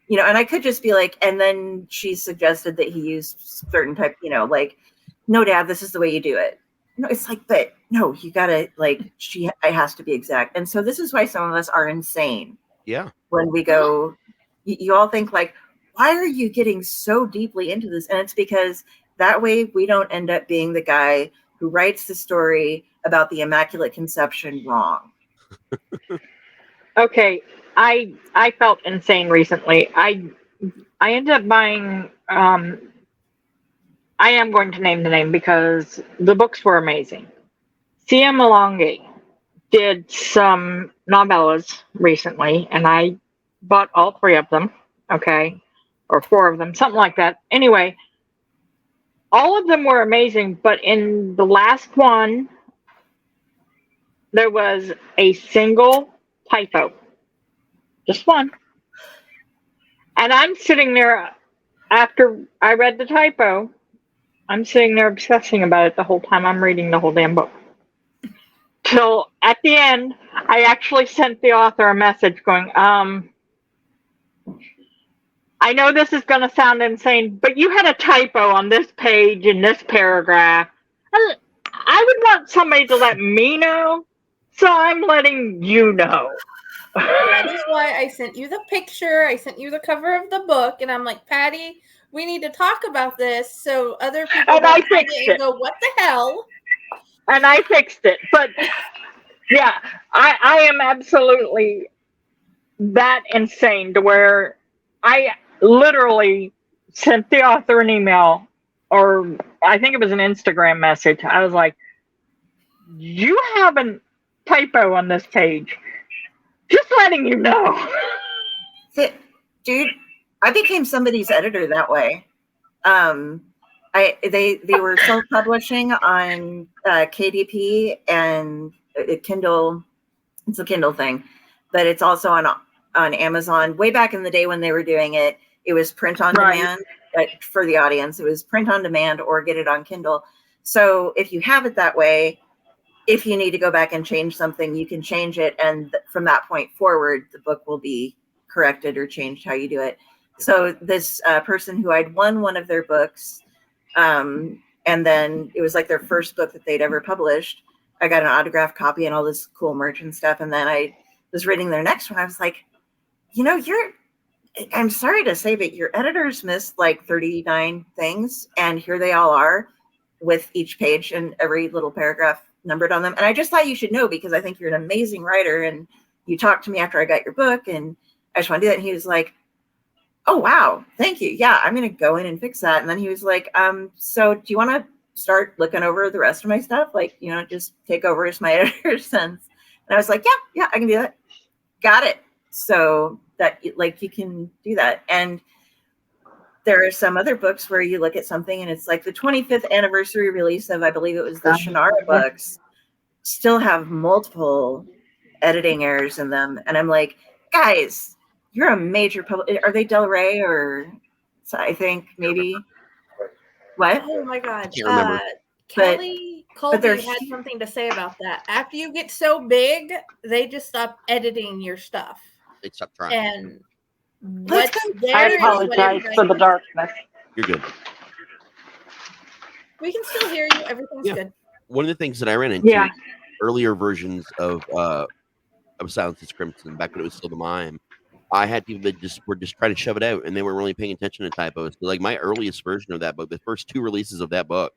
and I could just be like, and then she suggested that he use certain type, like, no, Dad, this is the way you do it. no, it's like, but no, you gotta it has to be exact. And so this is why some of us are insane. Yeah. When we go, you all think like, why are you getting so deeply into this? And it's because that way we don't end up being the guy who writes the story about the Immaculate Conception wrong. Okay, I felt insane recently. I ended up buying. I am going to name the name because the books were amazing. C.M. Malongi did some novellas recently, and I bought all 3 of them. Okay, or 4 of them, something like that. Anyway, all of them were amazing, but in the last one, there was a single typo. Just one. And I'm sitting there after I read the typo. I'm sitting there obsessing about it the whole time I'm reading the whole damn book. Till at the end, I actually sent the author a message going, I know this is going to sound insane, but you had a typo on this page in this paragraph. I would want somebody to let me know, so I'm letting you know. That is why I sent you the picture. I sent you the cover of the book, and I'm like, Patty, we need to talk about this so other people And I fixed it. go, what the hell? And I fixed it. But yeah, I am absolutely that insane to where I literally sent the author an email, or I think it was an Instagram message. I was like, you have a typo on this page. Just letting you know. Dude, I became somebody's editor that way. They were self-publishing on KDP and Kindle. It's a Kindle thing, but it's also on Amazon. Way back in the day when they were doing it, it was print on demand. For the audience, it was print on demand or get it on Kindle. So if you have it that way, if you need to go back and change something, you can change it. And from that point forward, the book will be corrected or changed how you do it. So this person who I'd won one of their books, and then it was like their first book that they'd ever published. I got an autographed copy and all this cool merch and stuff. And then I was reading their next one. I was like, I'm sorry to say, but your editors missed like 39 things. And here they all are with each page and every little paragraph numbered on them. And I just thought you should know because I think you're an amazing writer. And you talked to me after I got your book and I just want to do that. And he was like, oh, wow, thank you. Yeah, I'm going to go in and fix that. And then he was like, so do you want to start looking over the rest of my stuff? Like, just take over as my editor since. And I was like, yeah, I can do that. Got it. So that you can do that. And there are some other books where you look at something and it's like the 25th anniversary release of, I believe it was the Shannara books, still have multiple editing errors in them. And I'm like, guys, you're a major are they Del Rey or I think maybe what? Oh my God. I can't remember. Kelly Colby had something to say about that. After you get so big, they just stop editing your stuff. They stop trying. And what's there I apologize for the darkness. You're good. We can still hear you. Everything's good. One of the things that I ran into earlier versions of Silence is Crimson, back when it was still the mime, I had people that were just trying to shove it out and they weren't really paying attention to typos. So like my earliest version of that book, the first 2 releases of that book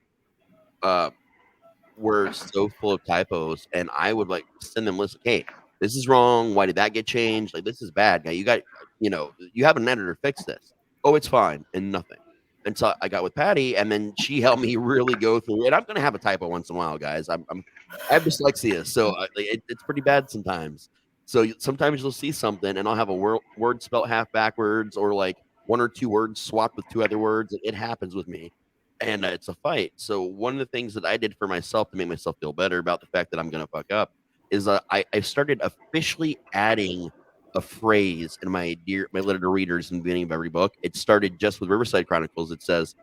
were so full of typos, and I would like send them lists. Hey, this is wrong. Why did that get changed? Like, this is bad. Now you have an editor fix this. Oh, it's fine, and nothing. And so I got with Patty, and then she helped me really go through it. I'm gonna have a typo once in a while, guys. I have dyslexia, so it's pretty bad sometimes. So sometimes you'll see something, and I'll have a word spelt half backwards, or like 1 or 2 words swapped with 2 other words. It happens with me, and it's a fight. So one of the things that I did for myself to make myself feel better about the fact that I'm gonna fuck up is I started officially adding a phrase in my letter to readers in the beginning of every book. It started just with Riverside Chronicles. It says,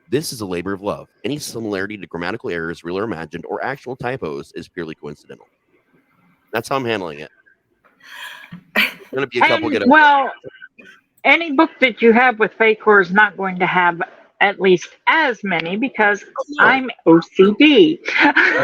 "This is a labor of love. Any similarity to grammatical errors, real or imagined, or actual typos is purely coincidental." That's how I'm handling it. There's going to be a couple Well, any book that you have with Fae Corps is not going to have at least as many because no. I'm OCD. Yeah.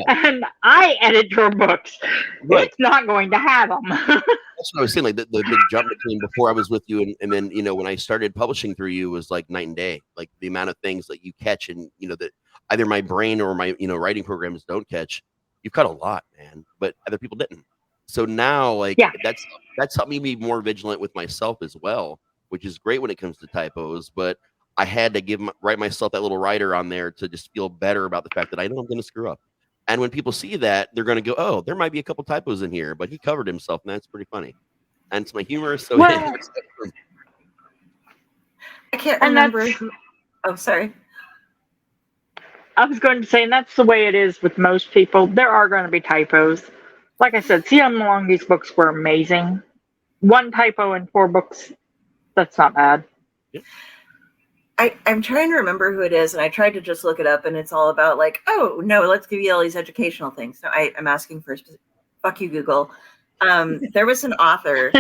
And I edit your books. Right. It's not going to have them. That's what I was saying. Like the big jump between before I was with you and then, you know, when I started publishing through you was like night and day. Like the amount of things that you catch and, you know, that either my brain or my, you know, writing programs don't catch. You've cut a lot, man, but other people didn't. So now, like, Yeah. that's helped me be more vigilant with myself as well, which is great when it comes to typos. But I had to write myself that little writer on there to just feel better about the fact that I know I'm going to screw up. And when people see that, they're going to go, "Oh, there might be a couple typos in here, but he covered himself, and that's pretty funny." And it's my humor, so Well, I can't and remember. Oh, sorry. I was going to say, and that's the way it is with most people. There are going to be typos. Like I said, See How Long these books were amazing. One typo in 4 books, that's not bad. I'm trying to remember who it is, and I tried to just look it up, and it's all about like, oh no, let's give you all these educational things. So I'm asking for fuck you, Google. There was an author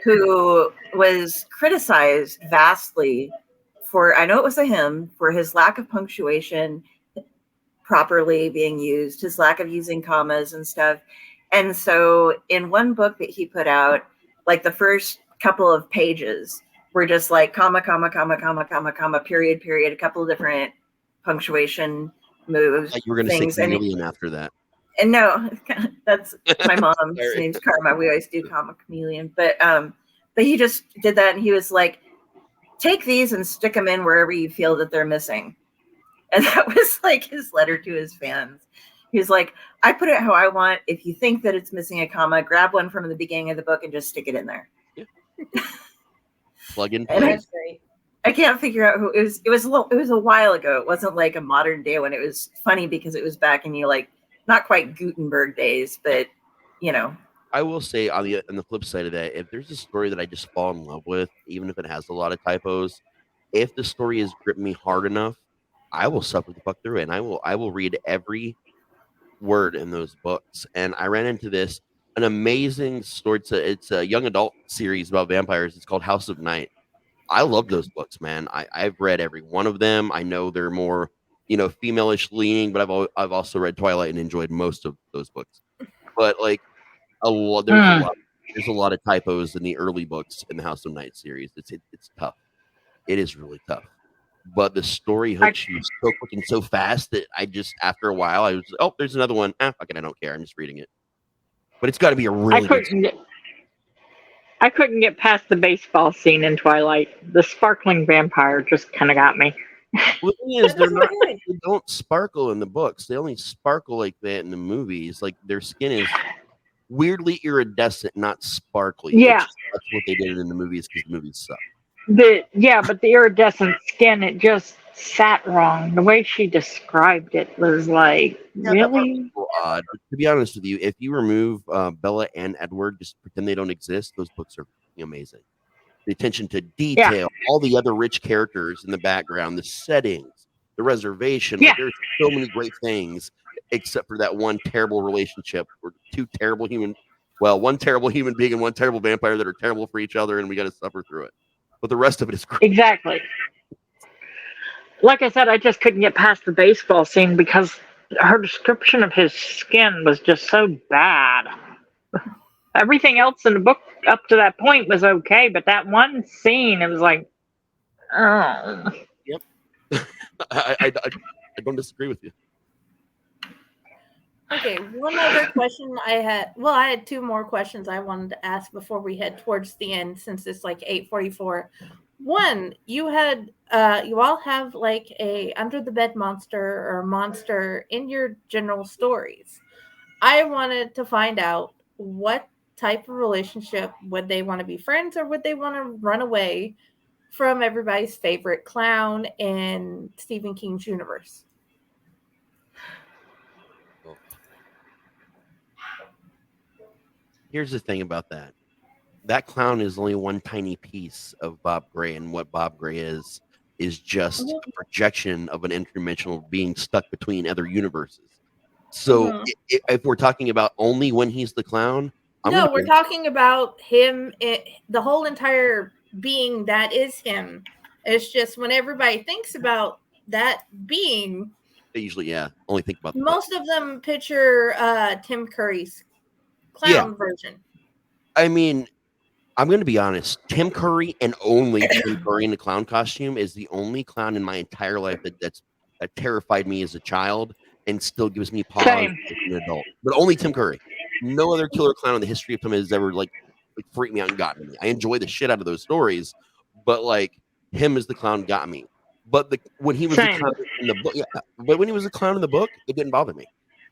who was criticized vastly for, I know it was a him, for his lack of punctuation properly being used, his lack of using commas and stuff. And so in one book that he put out, like the first couple of pages were just like comma, comma, comma, comma, comma, comma, period, period, a couple of different punctuation moves. like you were going to say chameleon after that. And no, that's my mom's name's Karma. We always do comma chameleon. But he just did that, and he was like, take these and stick them in wherever you feel that they're missing. And that was like his letter to his fans. He was like, I put it how I want. If you think that it's missing a comma, grab one from the beginning of the book and just stick it in there. Yeah. Plug and And play. That's great. I can't figure out who it was. It was a while ago. It wasn't like a modern day when it was funny because it was back in not quite Gutenberg days, but you know. I will say on the flip side of that, if there's a story that I just fall in love with, even if it has a lot of typos, if the story has gripped me hard enough, I will suffer the fuck through it, and I will read every word in those books. And I ran into an amazing story. It's a young adult series about vampires. It's called House of Night. I love those books, man. I've read every one of them. I know they're more, you know, female-ish leaning, but I've also read Twilight and enjoyed most of those books. But like there's a lot of typos in the early books in the House of Night series. It's tough. It is really tough. But the story hooks you so quick and so fast that I just, after a while, I was, oh, there's another one. Fuck it, I don't care. I'm just reading it. But it's got to be a really I couldn't get past the baseball scene in Twilight. The sparkling vampire just kind of got me. Well, the thing is, they don't sparkle in the books. They only sparkle like that in the movies. Like their skin is weirdly iridescent, not sparkly. Yeah. That's what they did in the movies because the movies suck. But the iridescent skin, it just sat wrong. The way she described it was like, really? Odd. But to be honest with you, if you remove Bella and Edward, just pretend they don't exist, those books are amazing. The attention to detail, all the other rich characters in the background, the settings, the reservation. Like, there's so many great things, except for that one terrible relationship where one terrible human being and one terrible vampire that are terrible for each other, and we got to suffer through it. But the rest of it is great. Exactly. Like I said, I just couldn't get past the baseball scene because her description of his skin was just so bad. Everything else in the book up to that point was okay, but that one scene, it was like, oh. Yep. I don't disagree with you. Okay, one other question I had 2 more questions I wanted to ask before we head towards the end, since it's like 8:44. One, you all have like a under the bed monster or monster in your general stories. I wanted to find out what type of relationship would they want to be friends, or would they want to run away from everybody's favorite clown in Stephen King's universe? Here's the thing about that. That clown is only one tiny piece of Bob Gray, and what Bob Gray is just a projection of an interdimensional being stuck between other universes. So if we're talking about only when he's the clown, we're talking about him, the whole entire being that is him It's just when everybody thinks about that being, They usually, only think about the most of them picture Tim Curry's clown Yeah. version. I mean, I'm going to be honest. Tim Curry and only Tim Curry in the clown costume is the only clown in my entire life that terrified me as a child and still gives me pause Same. as an adult. But only Tim Curry. No other killer clown in the history of time has ever like freaked me out and gotten me. I enjoy the shit out of those stories, but like him as the clown got me. But when he was the Same. clown in the book, but when he was a clown in the book, it didn't bother me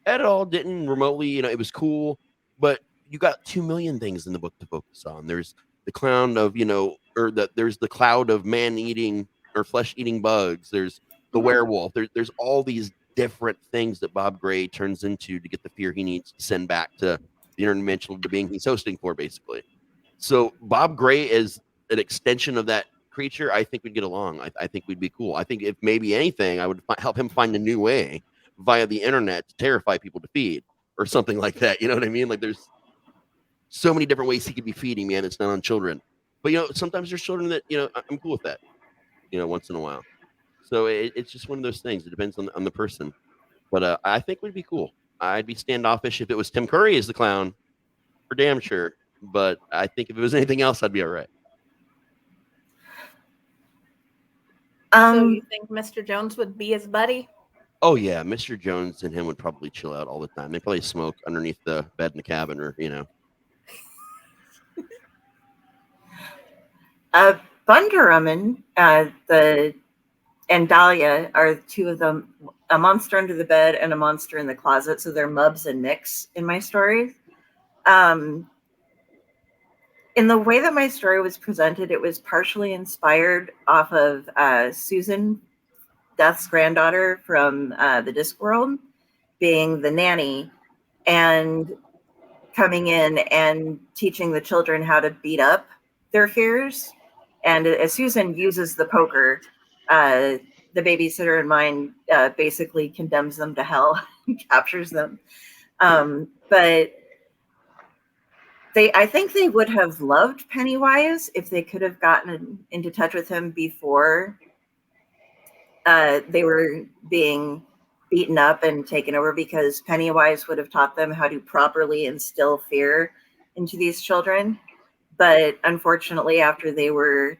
at all. Didn't remotely, it was cool. But you got 2 million things in the book to focus on. There's the clown of, there's the cloud of man-eating or flesh-eating bugs. There's the werewolf. There's all these different things that Bob Gray turns into to get the fear he needs to send back to the interdimensional being he's hosting for, basically. So Bob Gray is an extension of that creature. I think we'd get along. I think we'd be cool. I think if maybe anything, I would help him find a new way via the internet to terrify people to feed or something like that. You know what I mean? Like there's so many different ways he could be feeding, man. It's not on children. But, sometimes there's children that, I'm cool with that, once in a while. So it's just one of those things. It depends on the person. But I think we'd be cool. I'd be standoffish if it was Tim Curry as the clown, for damn sure. But I think if it was anything else, I'd be all right. So you think Mr. Jones would be his buddy? Oh, yeah. Mr. Jones and him would probably chill out all the time. They probably smoke underneath the bed in the cabin or, Bunderman, and Dahlia are two of them, a monster under the bed and a monster in the closet. So they're Mubs and Nicks in my story. In the way that my story was presented, it was partially inspired off of Susan, Death's granddaughter from the Discworld, being the nanny and coming in and teaching the children how to beat up their fears. And as Susan uses the poker, the babysitter in mine basically condemns them to hell and captures them. But I think they would have loved Pennywise if they could have gotten into touch with him before they were being beaten up and taken over, because Pennywise would have taught them how to properly instill fear into these children. But unfortunately, after they were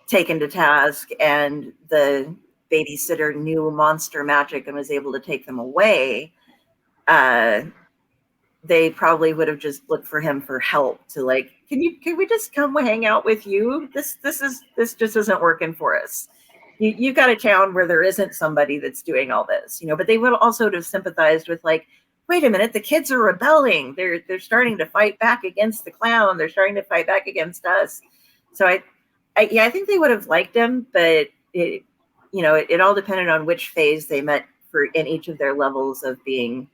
taken to task and the babysitter knew monster magic and was able to take them away, they probably would have just looked for him for help to like, can we just come hang out with you? This just isn't working for us. You've got a town where there isn't somebody that's doing all this, but they would also have sympathized with like, wait a minute, the kids are rebelling. They're starting to fight back against the clown. They're starting to fight back against us. So I think they would have liked him, but it all depended on which phase they met in each of their levels of being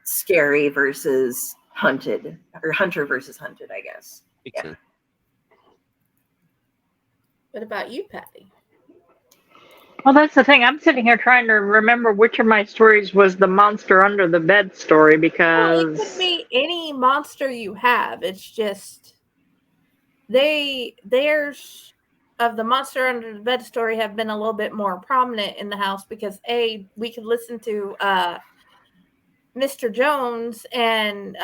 scary versus hunted, or hunter versus hunted, I guess. Yeah. What about you, Patty? Well, that's the thing. I'm sitting here trying to remember which of my stories was the monster under the bed story, because it could be any monster you have. It's just theirs of the monster under the bed story have been a little bit more prominent in the house because we could listen to Mr. Jones and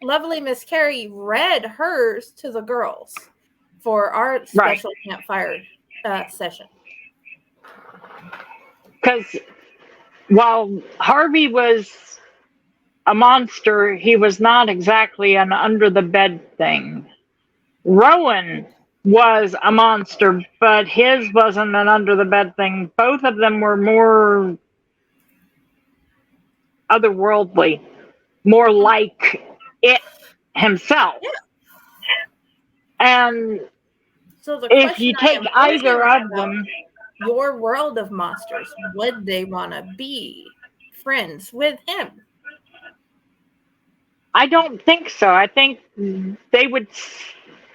lovely Miss Kari read hers to the girls for our special campfire session. Because while Harvey was a monster, he was not exactly an under the bed thing. Rowan was a monster, but his wasn't an under the bed thing. Both of them were more otherworldly, more like it himself. Yeah. And so if you take either of them, your world of monsters, would they want to be friends with him? I don't think so. I think they would.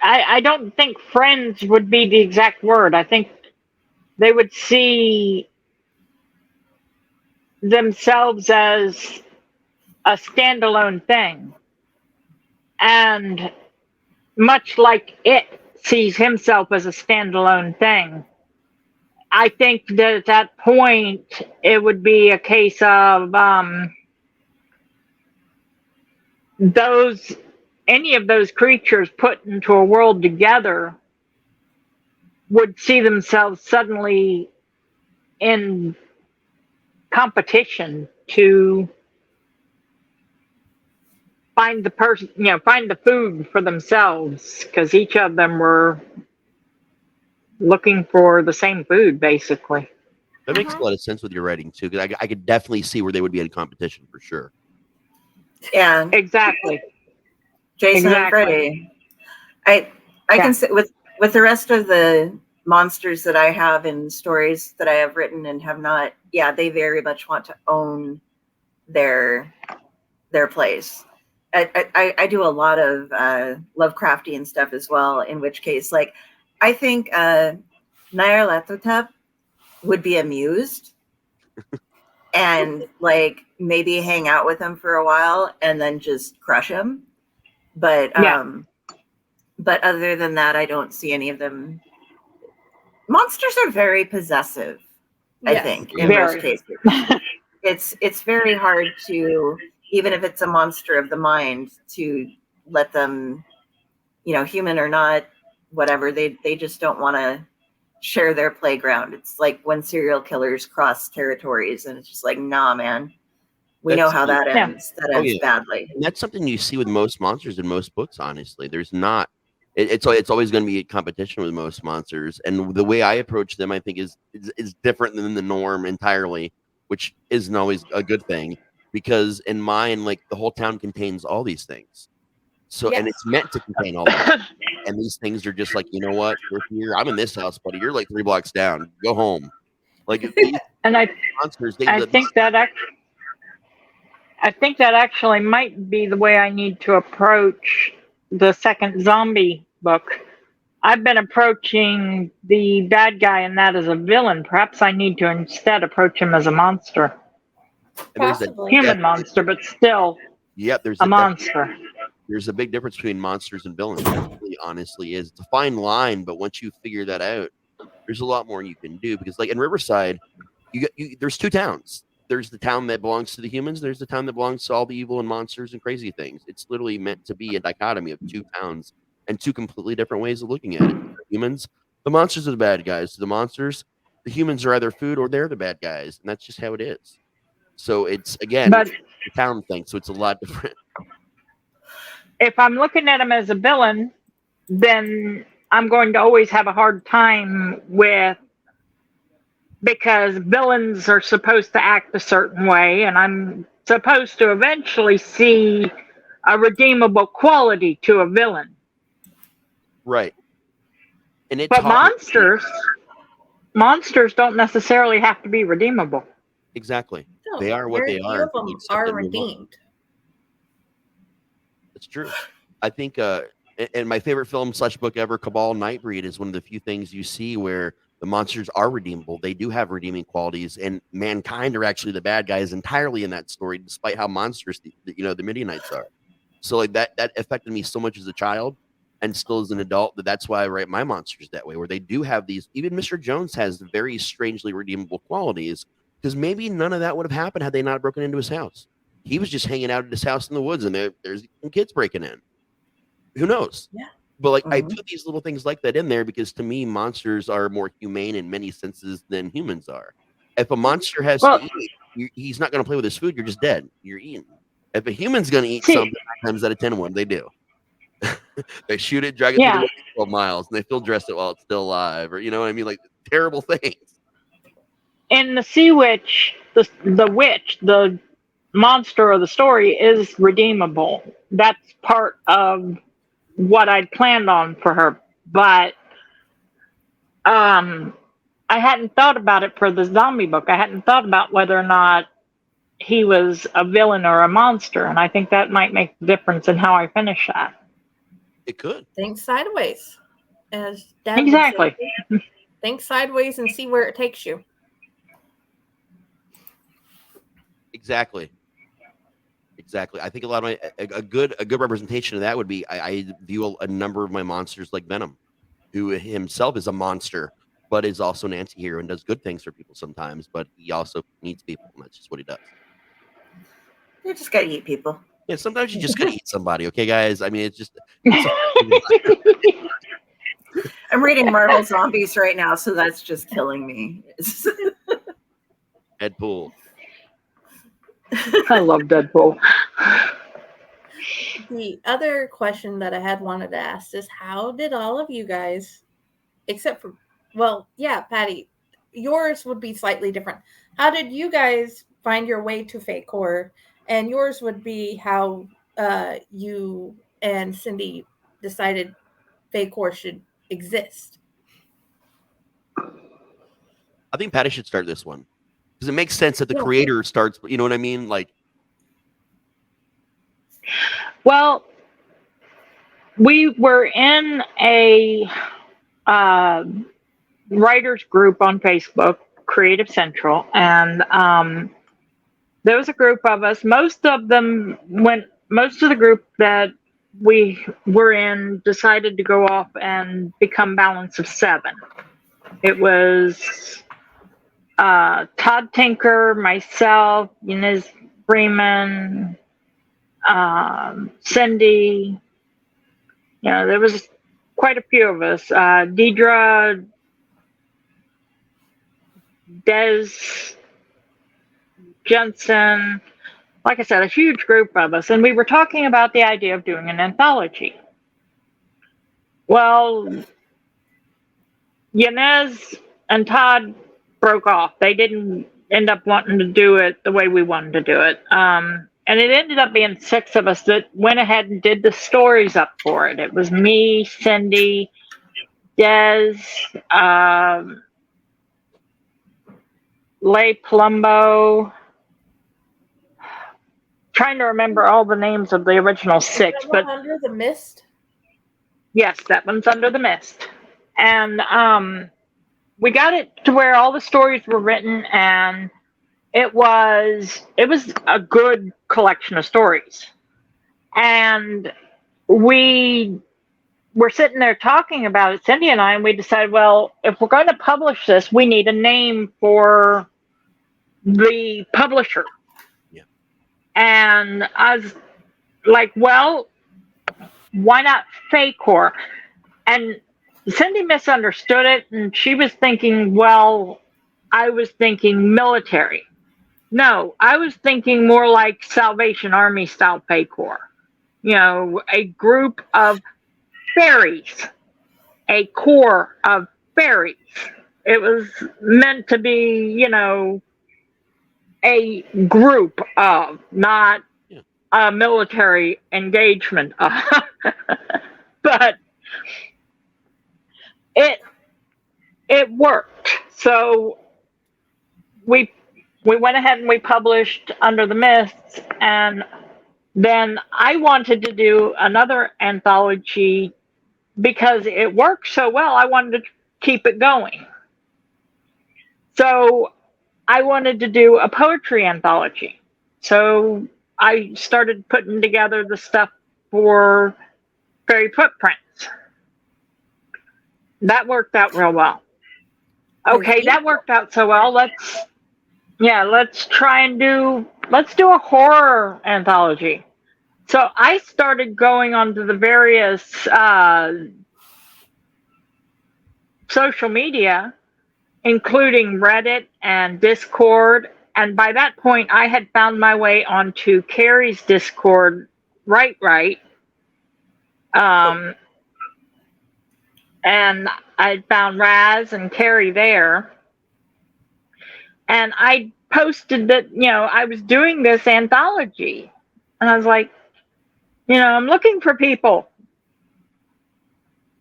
I don't think friends would be the exact word. I think they would see themselves as a standalone thing. And much like it sees himself as a standalone thing. I think that at that point, it would be a case of any of those creatures put into a world together would see themselves suddenly in competition to find the food for themselves, because each of them were looking for the same food, basically. That makes a lot of sense with your writing too, because I could definitely see where they would be in competition for sure. Yeah, Exactly. Jason and Exactly. Freddy. I can sit with the rest of the monsters that I have in stories that I have written and have not. Yeah, they very much want to own their place. I do a lot of Lovecraftian stuff as well, in which case, like, I think Nyarlathotep would be amused and like maybe hang out with him for a while and then just crush him. But but other than that, I don't see any of them. Monsters are very possessive, I think, in most cases. It's very hard to, even if it's a monster of the mind, to let them, human or not, whatever, they just don't want to share their playground. It's like when serial killers cross territories and it's just like, nah, man, we know how that ends. That ends badly. And that's something you see with most monsters in most books, honestly. There's not, it's always going to be a competition with most monsters. And the way I approach them, I think is different than the norm entirely, which isn't always a good thing, because in mine, like, the whole town contains all these things. So, and it's meant to contain all that. And these things are just like, you know what? You're here. I'm in this house, buddy. You're like 3 blocks down. Go home. Like, and I monsters, I think that actually might be the way I need to approach the second zombie book. I've been approaching the bad guy and that as a villain. Perhaps I need to instead approach him as a monster. Possibly. Human monster, but still there's a monster. There's a big difference between monsters and villains. There really honestly is. It's a fine line, but once you figure that out, there's a lot more you can do. Because, like, in Riverside, there's 2 towns. There's the town that belongs to the humans. There's the town that belongs to all the evil and monsters and crazy things. It's literally meant to be a dichotomy of 2 towns and 2 completely different ways of looking at it. The humans, the monsters are the bad guys. To the monsters, the humans are either food or they're the bad guys, and that's just how it is. So it's, again, it's the town thing. So it's a lot different. If I'm looking at him as a villain, then I'm going to always have a hard time because villains are supposed to act a certain way, and I'm supposed to eventually see a redeemable quality to a villain. Right. And but monsters don't necessarily have to be redeemable. Exactly. No, they are what they are. Few of them are redeemed. It's true. I think, and my favorite film / book ever, Cabal Nightbreed, is one of the few things you see where the monsters are redeemable. They do have redeeming qualities, and mankind are actually the bad guys entirely in that story, despite how monstrous the Midianites are. So, like, that affected me so much as a child, and still as an adult, that's why I write my monsters that way, where they do have these. Even Mr. Jones has very strangely redeemable qualities, because maybe none of that would have happened had they not broken into his house. He was just hanging out at his house in the woods, and there's kids breaking in. Who knows? Yeah. But, like, I put these little things like that in there because, to me, monsters are more humane in many senses than humans are. If a monster has to eat, he's not going to play with his food. You're just dead. You're eating. If a human's going to eat something, 9 times out of 10, what do? They shoot it, drag it through the woods 12 miles, and they still dress it while it's still alive. Or, you know what I mean? Like, terrible things. In the Sea Witch, the witch, the monster of the story is redeemable. That's part of what I'd planned on for her, but I hadn't thought about it for the zombie book. I hadn't thought about whether or not he was a villain or a monster, and I think that might make the difference in how I finish that. It could. Think sideways, as Dad exactly. would say. Think sideways and see where it takes you. Exactly. I think a lot of a good representation of that would be I view a number of my monsters like Venom. who himself is a monster, but is also an anti-hero and does good things for people sometimes, but he also needs people, and that's just what he does. You just gotta eat people. Yeah, sometimes you just gotta eat somebody, okay, guys? I mean, it's I'm reading Marvel Zombies right now, so that's just killing me. Deadpool. I love Deadpool. The other question that I had wanted to ask is, how did all of you guys, except for, well, yeah, Patty, yours would be slightly different. How did you guys find your way to Fae Corps? And yours would be how you and Cindy decided Fae Corps should exist. I think Patty should start this one because it makes sense that the creator starts. You know what I mean? Like, well, we were in a writers group on Facebook, Creative Central, and there was a group of us. Most of the group that we were in decided to go off and become Balance of 7. It was Todd Tinker, myself, Inez Freeman, Cindy. You know, there was quite a few of us. Deidre, Des, Jensen, like I said, a huge group of us, and we were talking about the idea of doing an anthology. Well, Yanez and Todd broke off. They didn't end up wanting to do it the way we wanted to do it. And it ended up being 6 of us that went ahead and did the stories up for it. It was me, Cindy, Des, Leigh Palumbo. Trying to remember all the names of the original 6, but Under the Mist. Yes, that one's Under the Mist, and we got it to where all the stories were written, and it was a good collection of stories, and we were sitting there talking about it, Cindy and I, and we decided, well, if we're going to publish this, we need a name for the publisher. And I was like, well, why not Fae Corps? And Cindy misunderstood it, and she was thinking, well, I was thinking military. No, I was thinking more like Salvation Army style Fae Corps. You know, a group of fairies, a corps of fairies. It was meant to be, you know, a group of, not a military engagement of. But it worked. So we went ahead and we published Under the Mist, and then I wanted to do another anthology because it worked so well. I wanted to keep it going. So I wanted to do a poetry anthology. So I started putting together the stuff for Fairy Footprints. That worked out real well. Okay, that worked out so well. Let's do a horror anthology. So I started going onto the various social media, including Reddit and Discord. And by that point, I had found my way onto Kari's Discord, right. And I found Raz and Kari there. And I posted that, you know, I was doing this anthology. And I was like, you know, I'm looking for people.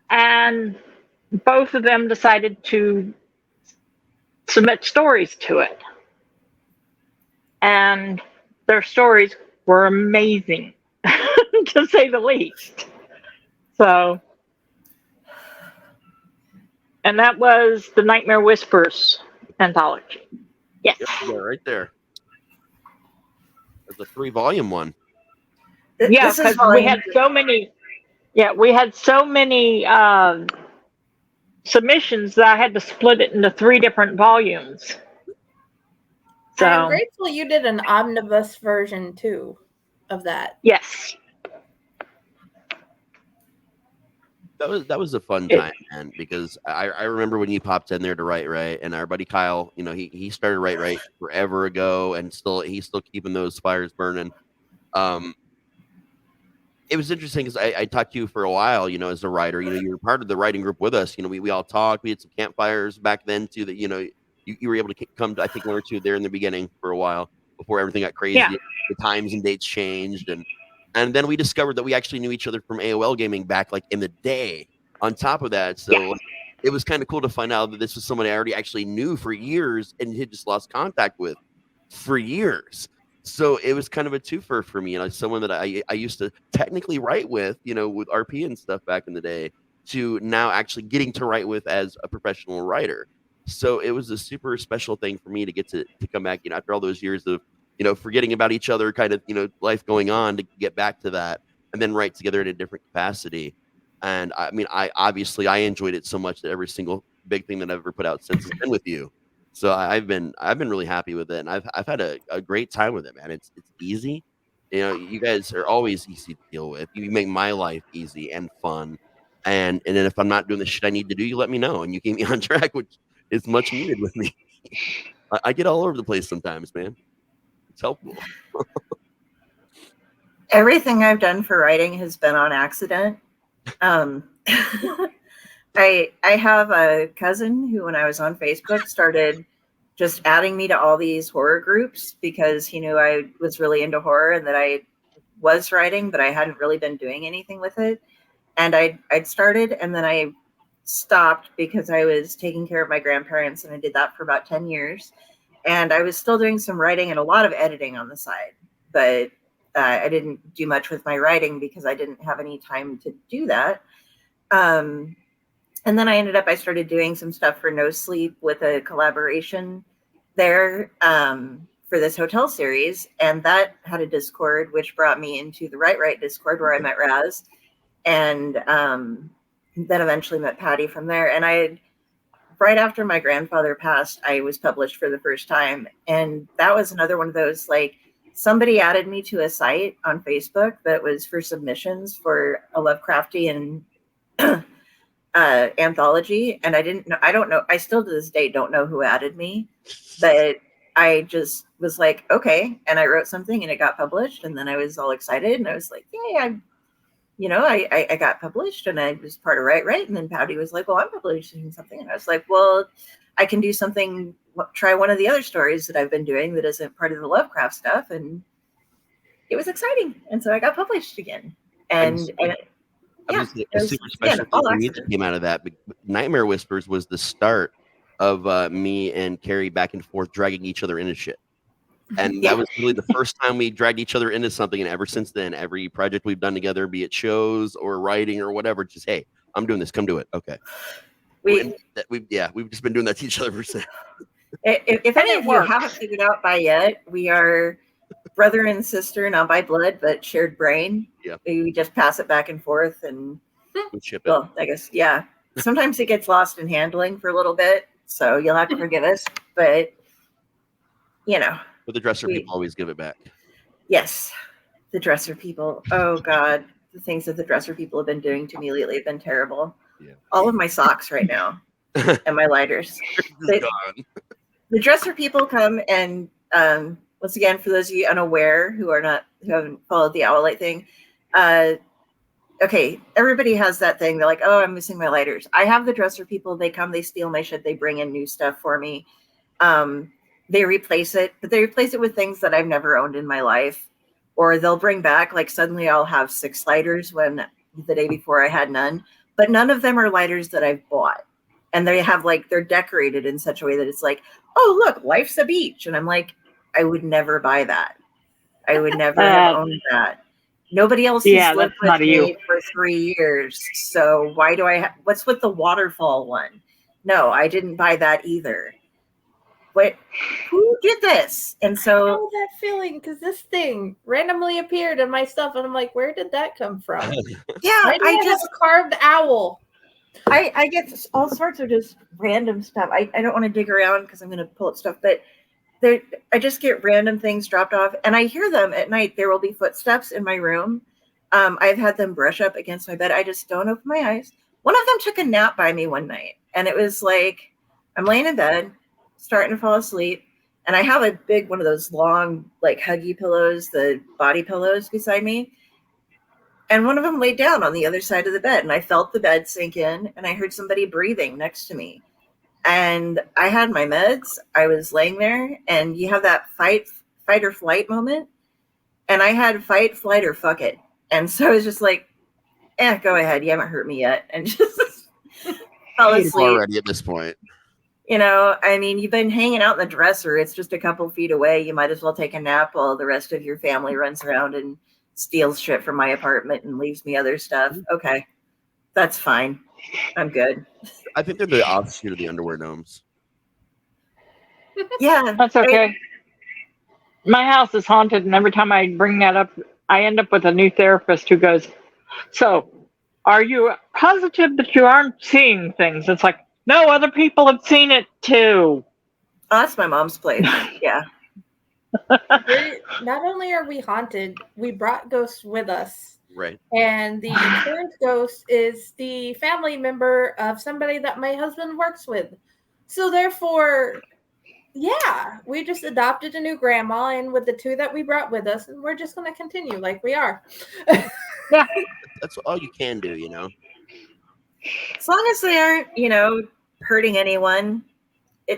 And both of them decided to submit stories to it. And their stories were amazing, to say the least. So, and that was the Nightmare Whispers anthology. Yes. Yep, right there. There's a 3-volume one. Yeah, because we had so many. Yeah, we had so many submissions that I had to split it into 3 different volumes. So I'm grateful you did an omnibus version too of that. yes. That was a fun time, man, because I remember when you popped in there to write, right? And our buddy Kyle, you know, he started write forever ago, and he's still keeping those fires burning. It was interesting because I talked to you for a while, you know, as a writer. You know, you were part of the writing group with us. You know, we all talked. We had some campfires back then too. That, you know, you were able to come to, I think, 1 or 2 there in the beginning for a while before everything got crazy. Yeah. The times and dates changed, and then we discovered that we actually knew each other from AOL gaming back like in the day. On top of that, so it was kind of cool to find out that this was someone I already actually knew for years and had just lost contact with for years. So it was kind of a twofer for me, and you know, someone that I used to technically write with, you know, with RP and stuff back in the day, to now actually getting to write with as a professional writer. So it was a super special thing for me to get to come back, you know, after all those years of, you know, forgetting about each other, kind of, you know, life going on, to get back to that and then write together in a different capacity. And I mean, I enjoyed it so much that every single big thing that I've ever put out since has been with you. So I've been really happy with it, and I've had a great time with it, man. It's easy. You know, you guys are always easy to deal with. You make my life easy and fun. And then if I'm not doing the shit I need to do, you let me know and you keep me on track, which is much needed with me. I get all over the place sometimes, man. It's helpful. Everything I've done for writing has been on accident. I have a cousin who, when I was on Facebook, started just adding me to all these horror groups because he knew I was really into horror and that I was writing, but I hadn't really been doing anything with it. And I'd started, and then I stopped because I was taking care of my grandparents, and I did that for about 10 years. And I was still doing some writing and a lot of editing on the side, but I didn't do much with my writing because I didn't have any time to do that. And then I started doing some stuff for No Sleep with a collaboration there for this hotel series. And that had a Discord, which brought me into the Right Discord, where I met Raz. And then eventually met Patty from there. And right after my grandfather passed, I was published for the first time. And that was another one of those, like, somebody added me to a site on Facebook that was for submissions for a Lovecraftian anthology, and I don't know, I still to this day don't know who added me, but I just was like, okay, and I wrote something and it got published, and then I was all excited and I was like, yay, I got published and I was part of Right, and then Patty was like, well, I'm publishing something, and I was like, well, I can do something, try one of the other stories that I've been doing that isn't part of the Lovecraft stuff, and it was exciting, and so I got published again. And a super special thing for me that came out of that. Nightmare Whispers was the start of me and Kari back and forth dragging each other into shit. And that was really the first time we dragged each other into something. And ever since then, every project we've done together, be it shows or writing or whatever, just, hey, I'm doing this. Come do it. Okay. We've just been doing that to each other since. If any of you haven't figured out by yet, we are brother and sister, not by blood, but shared brain. Yeah. We just pass it back and forth, and ship it. Well, I guess, yeah. Sometimes it gets lost in handling for a little bit, so you'll have to forgive us. But you know, but the dresser people always give it back. Yes, the dresser people. Oh God, the things that the dresser people have been doing to me lately have been terrible. Yeah. All of my socks right now and my lighters. The dresser people come and once again, for those of you unaware who haven't followed the Owlite thing, okay, everybody has that thing. They're like, oh, I'm missing my lighters. I have the dresser people. They come, they steal my shit. They bring in new stuff for me. They replace it, but they replace it with things that I've never owned in my life. Or they'll bring back, like, suddenly I'll have 6 lighters when the day before I had none. But none of them are lighters that I've bought. And they have, like, they're decorated in such a way that it's like, oh, look, life's a beach. And I'm like, I would never buy that. I would never have owned that. Nobody else has lived with me for 3 years. So why do I what's with the waterfall one? No, I didn't buy that either. What? Who did this? And so I know that feeling, because this thing randomly appeared in my stuff, and I'm like, where did that come from? Yeah, I just have a carved owl. I get all sorts of just random stuff. I don't want to dig around because I'm going to pull up stuff, but I just get random things dropped off, and I hear them at night. There will be footsteps in my room. I've had them brush up against my bed. I just don't open my eyes. One of them took a nap by me one night, and it was like I'm laying in bed, starting to fall asleep, and I have a big one of those long, like huggy pillows, the body pillows beside me. And one of them laid down on the other side of the bed, and I felt the bed sink in, and I heard somebody breathing next to me. And I had my meds. I was laying there, and you have that fight or flight moment. And I had fight, flight, or fuck it. And so I was just like, go ahead. You haven't hurt me yet. And just fell asleep. Already at this point. You know, I mean, you've been hanging out in the dresser. It's just a couple feet away. You might as well take a nap while the rest of your family runs around and steals shit from my apartment and leaves me other stuff. Okay, that's fine. I'm good. I think they're the offshoot of the underwear gnomes. Yeah, that's okay. My house is haunted, and every time I bring that up, I end up with a new therapist who goes, "So, are you positive that you aren't seeing things?" It's like, no, other people have seen it too. Oh, that's my mom's place. Yeah. Not only are we haunted, we brought ghosts with us. Right. And the current ghost is the family member of somebody that my husband works with. So therefore, yeah, we just adopted a new grandma, and with the two that we brought with us, and we're just going to continue like we are. Yeah. That's all you can do, you know. As long as they aren't, you know, hurting anyone.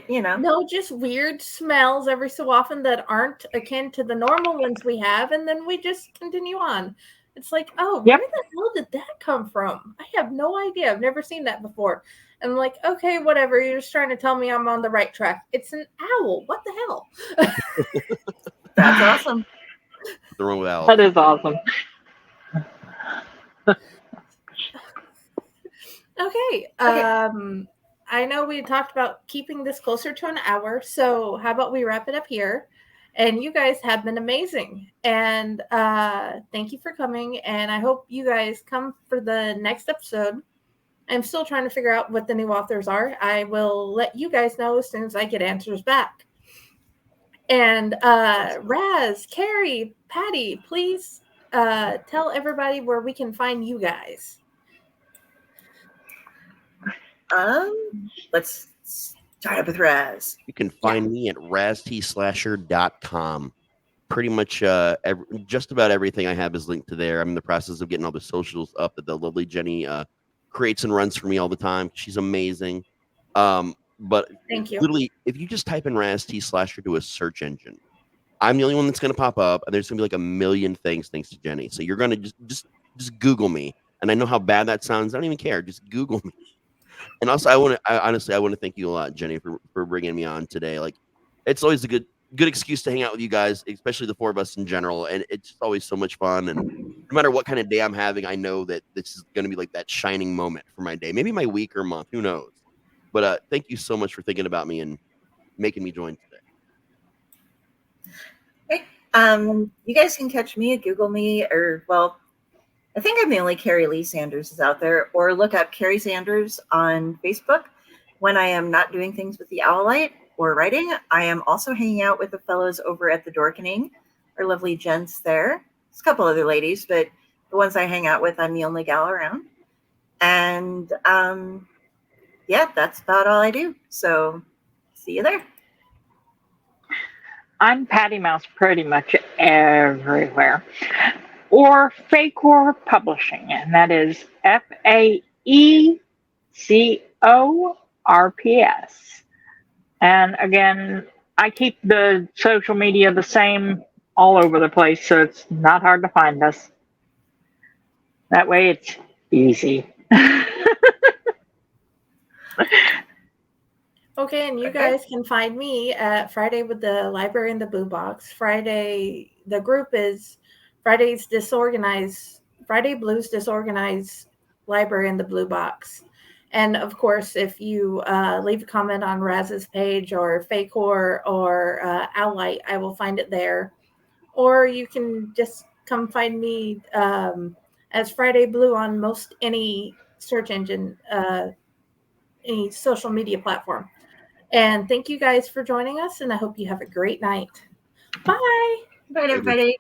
No, just weird smells every so often that aren't akin to the normal ones we have, and then we just continue on. It's like, where the hell did that come from? I have no idea. I've never seen that before. And I'm like, okay, whatever. You're just trying to tell me I'm on the right track. It's an owl. What the hell? That's awesome. What's wrong with owls? That is awesome. Okay. I know we talked about keeping this closer to an hour, so how about we wrap it up here? And you guys have been amazing. And thank you for coming. And I hope you guys come for the next episode. I'm still trying to figure out what the new authors are. I will let you guys know as soon as I get answers back. And Raz, Kari, Patty, please tell everybody where we can find you guys. Let's start up with Raz. You can find me at raztslasher.com. Pretty much just about everything I have is linked to there. I'm in the process of getting all the socials up that the lovely Jenny creates and runs for me all the time. She's amazing. But thank you. Literally, if you just type in Raz T Slasher to a search engine, I'm the only one that's going to pop up, and there's going to be like a million things thanks to Jenny. So you're going to just Google me, and I know how bad that sounds. I don't even care. Just Google me. And also, I want to thank you a lot, Jenny, for bringing me on today. Like, it's always a good excuse to hang out with you guys, especially the four of us in general. And it's just always so much fun. And no matter what kind of day I'm having, I know that this is going to be like that shining moment for my day, maybe my week or month, who knows? But thank you so much for thinking about me and making me join today. Okay. You guys can catch me, Google me, or I think I'm the only Kari Leigh Sanders is out there, or look up Kari Sanders on Facebook. When I am not doing things with the Owlite or writing, I am also hanging out with the fellows over at the Dorkening, our lovely gents there. There's a couple other ladies, but the ones I hang out with, I'm the only gal around. And that's about all I do. So see you there. I'm Pattimouse pretty much everywhere. Or Fae Corps Publishing, and that is FaeCorpsps. And again, I keep the social media the same all over the place, so it's not hard to find us. That way it's easy. Okay, and you guys can find me at Friday with the Library in the Blue Box. Friday, the group is Friday Blues Disorganized Library in the Blue Box. And of course, if you leave a comment on Raz's page or Fae Corps or Owlite, I will find it there. Or you can just come find me as Friday Blue on most any search engine, any social media platform. And thank you guys for joining us, and I hope you have a great night. Bye. Bye, everybody.